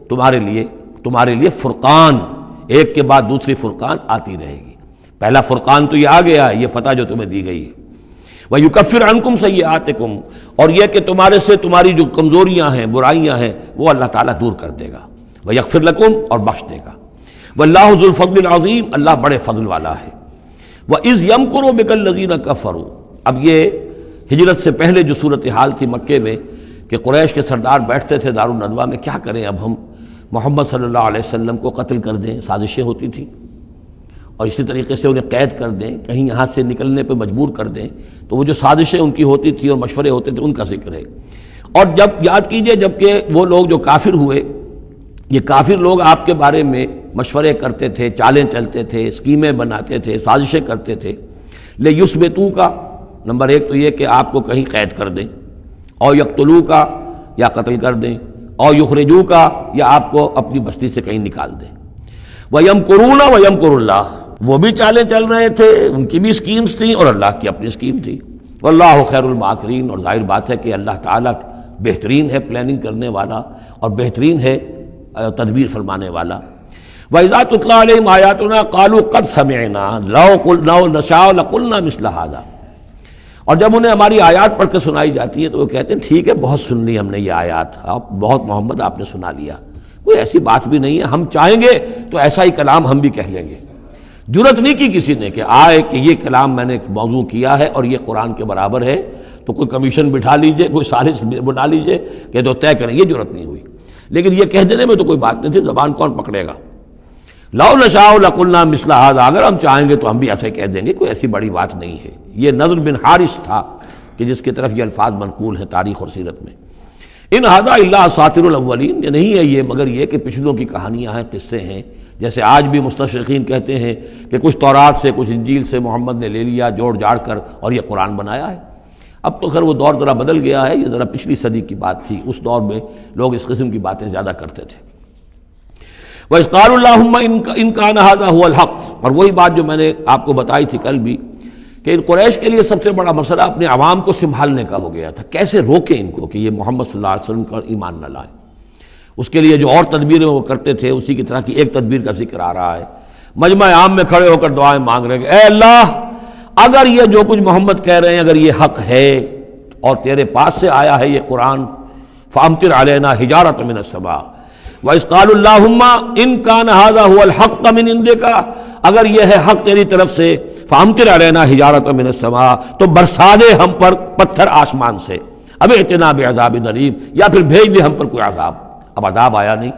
تمہارے لیے فرقان، ایک کے بعد دوسری فرقان آتی رہے گی۔ پہلا فرقان تو یہ آ گیا ہے، یہ فتح جو تمہیں دی گئی ہے۔ وَيُكَفِّرْ عَنْكُمْ سَيِّئَاتِكُمْ، اور یہ کہ تمہارے سے تمہاری جو کمزوریاں ہیں، برائیاں ہیں، وہ اللہ تعالیٰ دور کر دے گا۔ وَيَغْفِرْ لَكُمْ، اور بخش دے گا۔ وَاللَّهُ ذُو الْفَضْلِ الْعَظِيمِ، اللہ بڑے فضل والا ہے۔ وَإِذْ يَمْكُرُ بِكَ الَّذِينَ كَفَرُوا، اب یہ ہجرت سے پہلے جو صورتحال تھی مکے میں کہ قریش کے سردار بیٹھتے تھے دارالندوہ میں، کیا کریں اب ہم محمد صلی اللہ علیہ وسلم کو قتل کر دیں، سازشیں ہوتی تھیں، اور اسی طریقے سے انہیں قید کر دیں، کہیں یہاں سے نکلنے پہ مجبور کر دیں، تو وہ جو سازشیں ان کی ہوتی تھی اور مشورے ہوتے تھے ان کا ذکر ہے۔ اور جب یاد کیجئے جب کہ وہ لوگ جو کافر ہوئے، یہ کافر لوگ آپ کے بارے میں مشورے کرتے تھے، چالیں چلتے تھے، اسکیمیں بناتے تھے، سازشیں کرتے تھے، لِیُثْبِتُوکَ، نمبر ایک تو یہ کہ آپ کو کہیں قید کر دیں، اور یقتلوک، یا قتل کر دیں، اور یخرجوک، یا آپ کو اپنی بستی سے کہیں نکال دیں۔ وَيَمْكُرُونَ وَيَمْكُرُ اللَّهُ، وہ بھی چالیں چل رہے تھے، ان کی بھی اسکیمز تھیں اور اللہ کی اپنی اسکیم تھی۔ وَاللَّهُ خَيْرُ الْمَاكِرِينَ، اور ظاہر بات ہے کہ اللہ تعالیٰ بہترین ہے پلاننگ کرنے والا اور بہترین ہے تدبیر فرمانے والا۔ وَإِذَا تُتْلَىٰ عَلَيْهِمْ آيَاتُنَا قَالُوا قَدْ سَمِعْنَا لَوْ نَشَاءُ لَقُلْنَا مِثْلَ هَٰذَا، اور جب انہیں ہماری آیات پڑھ کے سنائی جاتی ہے تو وہ کہتے ہیں ٹھیک ہے، بہت سن لی ہم نے یہ آیات، بہت محمد آپ نے سنا لیا، کوئی ایسی بات بھی نہیں ہے، ہم چاہیں گے تو ایسا ہی کلام ہم بھی کہہ لیں گے۔ جرت نہیں کی کسی نے کہ آئے کہ یہ کلام میں نے موضوع کیا ہے اور یہ قرآن کے برابر ہے، تو کوئی کمیشن بٹھا لیجئے، کوئی سازش بنا لیجئے کہ تو طے کریں، یہ جرت نہیں ہوئی۔ لیکن یہ کہہ دینے میں تو کوئی بات نہیں تھی، زبان کون پکڑے گا؟ لو نشاء لقلنا مثل هذا، اگر ہم چاہیں گے تو ہم بھی ایسے کہہ دیں گے، کوئی ایسی بڑی بات نہیں ہے۔ یہ نضر بن حارث تھا کہ جس کی طرف یہ الفاظ منقول ہے تاریخ اور سیرت میں۔ ان هذا الا اساطیر الاولین، یہ نہیں ہے یہ مگر یہ کہ پچھلوں کی کہانیاں ہیں، قصے ہیں، جیسے آج بھی مستشرقین کہتے ہیں کہ کچھ تورات سے کچھ انجیل سے محمد نے لے لیا جوڑ جاڑ کر اور یہ قرآن بنایا ہے۔ اب تو خیر وہ دور ذرا بدل گیا ہے، یہ ذرا پچھلی صدی کی بات تھی، اس دور میں لوگ اس قسم کی باتیں زیادہ کرتے تھے۔ وَإِذْ قَالُوا اللَّهُمَّ إِن كَانَ هَذَا هُوَ الْحَقُّ، اور وہی بات جو میں نے آپ کو بتائی تھی کل بھی کہ قریش کے لیے سب سے بڑا مسئلہ اپنے عوام کو سنبھالنے کا ہو گیا تھا، کیسے روکیں ان کو کہ یہ محمد صلی اللہ علیہ وسلم کا ایمان نہ لائیں۔ اس کے لیے جو اور تدبیریں وہ کرتے تھے اسی کی طرح کی ایک تدبیر کا ذکر آ رہا ہے۔ مجمع عام میں کھڑے ہو کر دعائیں مانگ رہے ہیں کہ اے اللہ، اگر یہ جو کچھ محمد کہہ رہے ہیں اگر یہ حق ہے اور تیرے پاس سے آیا ہے یہ قرآن، فَأَمْطِرْ عَلَيْنَا حِجَارَةً مِّنَ السَّمَاءِ وَإِذْ قَالُوا اللَّهُمَّ إِن كَانَ هَذَا هُوَ الْحَقُّ مِنْ عِندِكَ، اگر یہ ہے حق تیری طرف سے، فَأَمْطِرْ عَلَيْنَا حِجَارَةً مِّنَ السَّمَاءِ، تو برسا دے ہم پر پتھر آسمان سے، اب ائتنا بعذاب الیم، یا پھر بھیج دے ہم پر کوئی عذاب۔ اب عذاب آیا نہیں،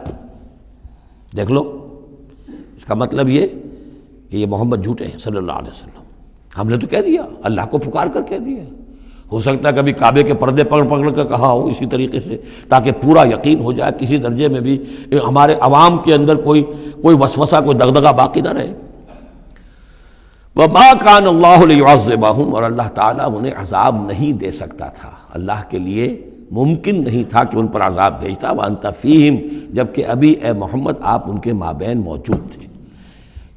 دیکھ لو، اس کا مطلب یہ کہ یہ محمد جھوٹے ہیں صلی اللہ علیہ وسلم۔ ہم نے تو کہہ دیا، اللہ کو پکار کر کہہ دیا، ہو سکتا ہے کبھی کعبے کے پردے پکڑ کر کہا ہو اسی طریقے سے، تاکہ پورا یقین ہو جائے، کسی درجے میں بھی ہمارے عوام کے اندر کوئی وسوسہ، کوئی دغدغہ باقی نہ رہے۔ وَمَا كَانَ اللَّهُ لِيُعَذِّبَهُمْ، اور اللہ تعالیٰ انہیں عذاب نہیں دے سکتا تھا، اللہ کے لیے ممکن نہیں تھا کہ ان پر عذاب بھیجتا، وَأَنْتَ فِيهِمْ، جبکہ ابھی اے محمد آپ ان کے مابین موجود تھے۔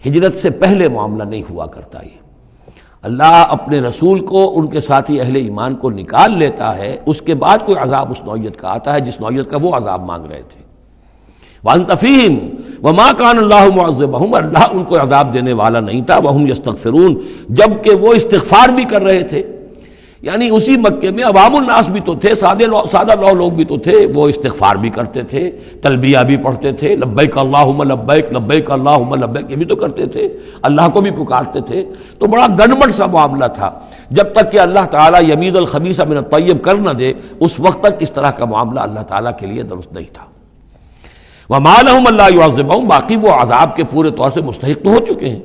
ہجرت سے پہلے معاملہ نہیں ہوا کرتا یہ، اللہ اپنے رسول کو ان کے ساتھی اہل ایمان کو نکال لیتا ہے، اس کے بعد کوئی عذاب اس نوعیت کا آتا ہے جس نوعیت کا وہ عذاب مانگ رہے تھے۔ وَأَنْتَ فِيهِمْ وَمَا كَانَ اللَّهُ مُعَذِّبَهُمْ، اللہ ان کو عذاب دینے والا نہیں تھا، وَهُمْ يَسْتَغْفِرُونَ، جبکہ وہ استغفار بھی کر رہے تھے۔ یعنی اسی مکے میں عوام الناس بھی تو تھے، سادہ لوگ بھی تو تھے، وہ استغفار بھی کرتے تھے، تلبیہ بھی پڑھتے تھے، لبیک اللہم لبیک لبیک اللہم لبیک، یہ بھی تو کرتے تھے، اللہ کو بھی پکارتے تھے۔ تو بڑا گڑبڑ سا معاملہ تھا، جب تک کہ اللہ تعالیٰ یمیز الخبیث من الطیب کر نہ دے، اس وقت تک اس طرح کا معاملہ اللہ تعالیٰ کے لیے درست نہیں تھا۔ وَمَا لَهُمْ أَلَّا يُعَذِّبَهُمْ، باقی وہ عذاب کے پورے طور سے مستحق تو ہو چکے ہیں،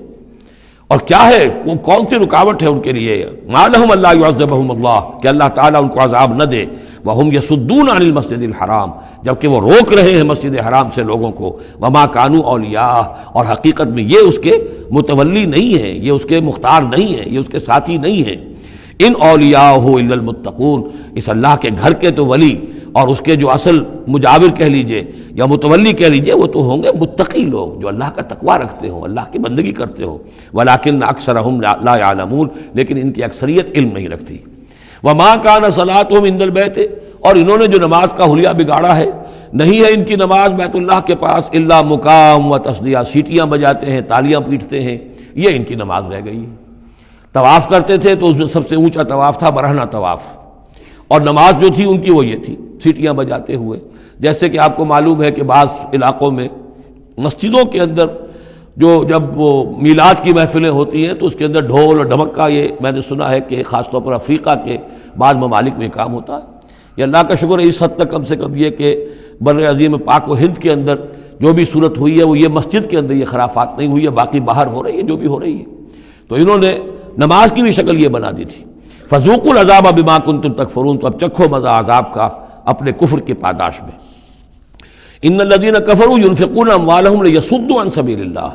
اور کیا ہے وہ کون سی رکاوٹ ہے ان کے لیے؟ مَا لَهُمْ أَلَّا يُعَذِّبَهُمُ اللَّهُ، کہ اللہ تعالیٰ ان کو عذاب نہ دے، وَهُمْ يَصُدُّونَ عَنِ الْمَسْجِدِ الْحَرَامِ، جبکہ وہ روک رہے ہیں مسجد حرام سے لوگوں کو، وَمَا كَانُوا أَوْلِيَاءَهُ، اور حقیقت میں یہ اس کے متولی نہیں ہیں، یہ اس کے مختار نہیں ہیں، یہ اس کے ساتھی نہیں ہیں۔ ان اولیاءہ الا المتقون، اس اللہ کے گھر کے تو ولی اور اس کے جو اصل مجاور کہہ لیجئے یا متولی کہہ لیجئے، وہ تو ہوں گے متقی لوگ جو اللہ کا تقوی رکھتے ہوں، اللہ کی بندگی کرتے ہوں۔ ولکن اکثرهم لا يعلمون، لیکن ان کی اکثریت علم نہیں رکھتی۔ وما كان صلاتهم عند البيت، اور انہوں نے جو نماز کا حلیہ بگاڑا ہے، نہیں ہے ان کی نماز بیت اللہ کے پاس الا مقام و تصدیہ، سیٹیاں بجاتے ہیں، تالیاں پیٹتے ہیں، یہ ان کی نماز رہ گئی ہے۔ طواف کرتے تھے تو اس میں سب سے اونچا طواف تھا برہنہ طواف، اور نماز جو تھی ان کی وہ یہ تھی، سیٹیاں بجاتے ہوئے۔ جیسے کہ آپ کو معلوم ہے کہ بعض علاقوں میں مسجدوں کے اندر جب وہ میلاد کی محفلیں ہوتی ہیں تو اس کے اندر ڈھول اور ڈھمک کا، یہ میں نے سنا ہے کہ خاص طور پر افریقہ کے بعض ممالک میں کام ہوتا ہے۔ یہ اللہ کا شکر ہے اس حد تک کم سے کم یہ کہ بر عظیم پاک و ہند کے اندر جو بھی صورت ہوئی ہے وہ یہ مسجد کے اندر یہ خرافات نہیں ہوئی ہے، باقی باہر ہو رہی ہے جو بھی ہو رہی ہے۔ تو انہوں نے نماز کی بھی شکل یہ بنا دی تھی، فذوقوا العذاب بما کنتم تکفرون، تو اب چکھو مزہ عذاب کا اپنے کفر کی پاداش میں۔ ان الذین کفروا ينفقون اموالهم لیصدوا عن سبیل اللہ،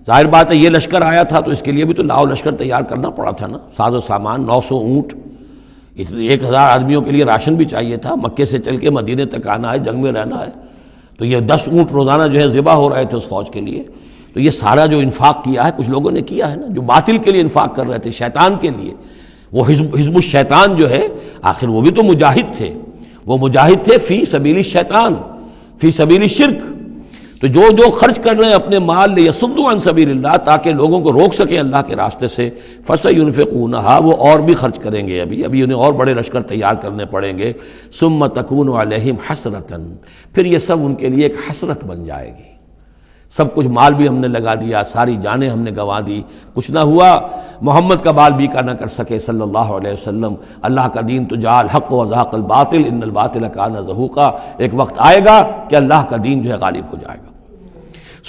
ظاہر بات ہے یہ لشکر آیا تھا تو اس کے لیے بھی تو لاؤ لشکر تیار کرنا پڑا تھا نا، ساز و سامان، 900 اونٹ، 1000 آدمیوں کے لیے راشن بھی چاہیے تھا، مکے سے چل کے مدینے تک آنا ہے، جنگ میں رہنا ہے، تو یہ 10 اونٹ روزانہ جو ہے ذبح ہو رہے تھے اس فوج کے لیے۔ تو یہ سارا جو انفاق کیا ہے کچھ لوگوں نے کیا ہے نا، جو باطل کے لیے انفاق کر رہے تھے، شیطان کے لیے، وہ حزب الشیطان جو ہے، آخر وہ بھی تو مجاہد تھے، وہ مجاہد تھے فی سبیل الشیطان، فی سبیل الشرک۔ تو جو خرچ کر رہے ہیں اپنے مال لیصدوا عن سبیل اللہ، تاکہ لوگوں کو روک سکیں اللہ کے راستے سے، فسینفقونھا، وہ اور بھی خرچ کریں گے، ابھی انہیں اور بڑے لشکر تیار کرنے پڑیں گے۔ ثم تکون علیہم حسرۃ، پھر یہ سب ان کے لیے ایک حسرت بن جائے گی۔ سب کچھ مال بھی ہم نے لگا دیا، ساری جانیں ہم نے گنوا دی، کچھ نہ ہوا، محمد کا بال بیکا نہ کر سکے صلی اللہ علیہ وسلم۔ اللہ کا دین تو جاء الحق وزهق الباطل ان الباطل کان زهوقا، ایک وقت آئے گا کہ اللہ کا دین جو ہے غالب ہو جائے گا۔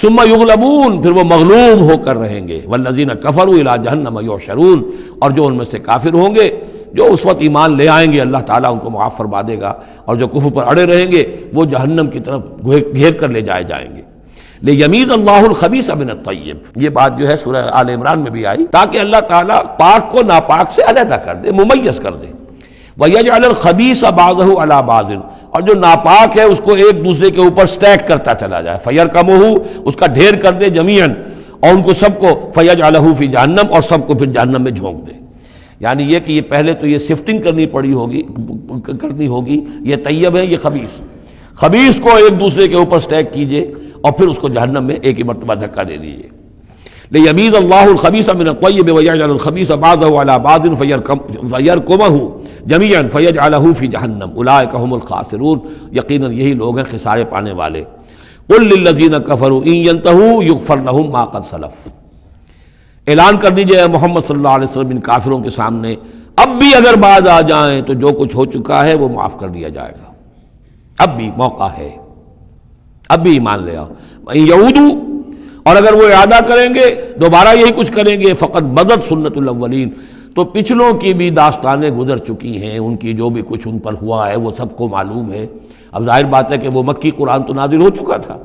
ثم یغلبون، پھر وہ مغلوب ہو کر رہیں گے، والذین کفروا الی جہنم یحشرون، اور جو ان میں سے کافر ہوں گے، جو اس وقت ایمان لے آئیں گے اللہ تعالیٰ ان کو معاف فرما دے گا، اور جو کفر پر اڑے رہیں گے وہ جہنم کی طرف گھیر کر لے جائیں گے۔ لیمیز اللہ الخبیث من الطیب، یہ بات جو ہے سورہ آل عمران میں بھی آئی، تاکہ اللہ تعالیٰ پاک کو ناپاک سے علیحدہ کر دے، ممیز کر دے۔ وَيَجْعَلَ الْخَبِيثَ بَعْضَهُ عَلَى بَعْضٍ، اور جو ناپاک ہے اس کو ایک دوسرے کے اوپر سٹیک کرتا چلا جائے، فَيَرْكَمُهُ، اس کا ڈھیر کر دے، جَمِيعًا، اور ان کو سب کو فَيَجْعَلَهُ فِي جَهَنَّمَ، اور سب کو پھر جہنم میں جھونک دے۔ یعنی یہ کہ یہ پہلے تو یہ سفٹنگ کرنی ہوگی، یہ طیب ہے، یہ خبیث کو ایک دوسرے کے اوپر سٹیک کیجئے اور پھر اس کو جہنم میں ایک ہی مرتبہ دھکا دے دیجئے۔ لِيَمِيزَ اللَّهُ الْخَبِيثَ مِنَ الطَّيِّبِ وَيَجْعَلَ الْخَبِيثَ بَعْضَهُ عَلَى بَعْضٍ فَيَرْكُمَهُ جَمِيعًا فَيَجْعَلَهُ فِي جَهَنَّمَ أُولَٰئِكَ هُمُ الْخَاسِرُونَ، یقیناً یہی لوگ ہیں خسارے پانے والے۔ قُل لِّلَّذِينَ كَفَرُوا إِن يَنتَهُوا يُغْفَرْ لَهُم مَّا قَدْ سَلَفَ، اعلان کر دیجئے محمد صلی اللہ علیہ وسلم ان کافروں کے سامنے، اب بھی اگر باز آ جائیں تو جو کچھ ہو چکا ہے وہ معاف کر دیا جائے گا، اب بھی موقع ہے، اب بھی ایمان لے آؤ۔ وَإِن يَعُودُوا، اور اگر وہ ارادہ کریں گے دوبارہ یہی کچھ کریں گے، فقط بدت سنت الاولین، تو پچھلوں کی بھی داستانیں گزر چکی ہیں، ان کی جو بھی کچھ ان پر ہوا ہے وہ سب کو معلوم ہے۔ اب ظاہر بات ہے کہ وہ مکی قرآن تو نازل ہو چکا تھا،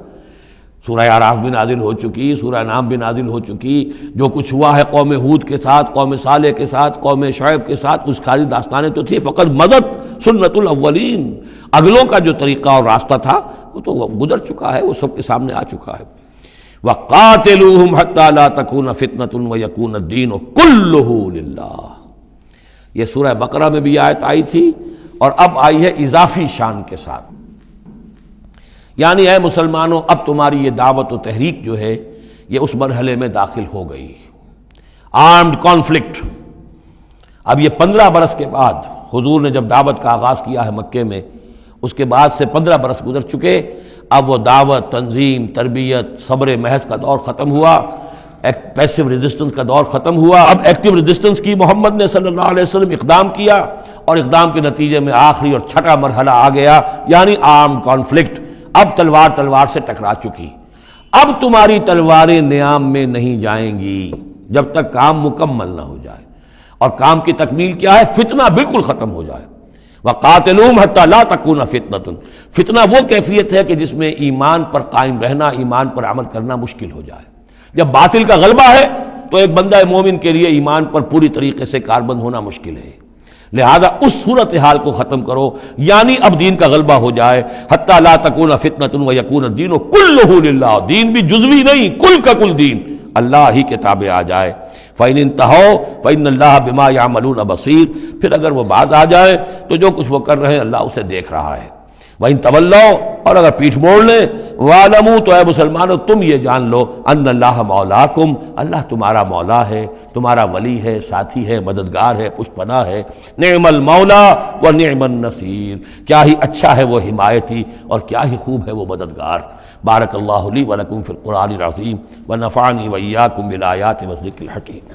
سورہ اعراف بھی نازل ہو چکی، سورہ انعام بھی نازل ہو چکی، جو کچھ ہوا ہے قوم ہود کے ساتھ، قوم صالح کے ساتھ، قوم شعیب کے ساتھ، اس ساری داستانیں تو تھی، فقط مدد سنت الاولین، اگلوں کا جو طریقہ اور راستہ تھا وہ تو گزر چکا ہے، وہ سب کے سامنے آ چکا ہے۔ وَقَاتِلُوهُمْ حَتَّى لَا تَكُونَ فِتْنَةٌ وَيَكُونَ الدِّينُ كُلُّهُ لِلَّهِ، یہ سورہ بقرہ میں بھی آیت آئی تھی اور اب آئی ہے اضافی شان کے ساتھ، یعنی اے مسلمانوں اب تمہاری یہ دعوت و تحریک جو ہے یہ اس مرحلے میں داخل ہو گئی، آرمڈ کانفلکٹ۔ اب یہ 15 برس کے بعد حضور نے جب دعوت کا آغاز کیا ہے مکے میں، اس کے بعد سے 15 برس گزر چکے، اب وہ دعوت، تنظیم، تربیت، صبر محض کا دور ختم ہوا، پیسو ریزسٹنس کا دور ختم ہوا، اب ایکٹیو ریزسٹنس کی محمد نے صلی اللہ علیہ وسلم اقدام کیا، اور اقدام کے نتیجے میں آخری اور چھٹا مرحلہ آ گیا، یعنی آرمڈ کانفلکٹ۔ اب تلوار سے ٹکرا چکی، اب تمہاری تلواریں نیام میں نہیں جائیں گی جب تک کام مکمل نہ ہو جائے، اور کام کی تکمیل کیا ہے؟ فتنہ بالکل ختم ہو جائے۔ وَقَاتِلُوهُمْ حَتَّى لَا تَكُونَ فِتْنَةٌ، فتنہ وہ کیفیت ہے کہ جس میں ایمان پر قائم رہنا، ایمان پر عمل کرنا مشکل ہو جائے۔ جب باطل کا غلبہ ہے تو ایک بندہ مومن کے لیے ایمان پر پوری طریقے سے کاربند ہونا مشکل ہے، لہذا اس صورتحال کو ختم کرو، یعنی اب دین کا غلبہ ہو جائے۔ حَتَّى لَا تَكُونَ فِتْنَةٌ وَيَكُونَ الدِّينُ كُلُّهُ لِلَّهِ، دین بھی جزوی نہیں، کل کا کل دین اللہ ہی کے تابع آ جائے۔ فَإِنِ انْتَهَوْا فَإِنَّ اللَّهَ بِمَا يَعْمَلُونَ بَصِيرٌ، پھر اگر وہ باز آ جائے تو جو کچھ وہ کر رہے ہیں اللہ اسے دیکھ رہا ہے۔ وَإِن تَوَلَّوْا، اور اگر پیٹھ موڑ لیں، وَاعْلَمُوا، تو اے مسلمانوں تم یہ جان لو، أَنَّ اللَّهَ مَوْلَاكُمْ، اللہ تمہارا مولا ہے، تمہارا ولی ہے، ساتھی ہے، مددگار ہے، پشت پناہ ہے۔ نعم المولا ونعم النصیر، کیا ہی اچھا ہے وہ حمایتی اور کیا ہی خوب ہے وہ مددگار۔ بارک اللہ لی ولکم فی القرآن العظیم ونفعنی وإیاکم بالآیات والذکر الحکیم۔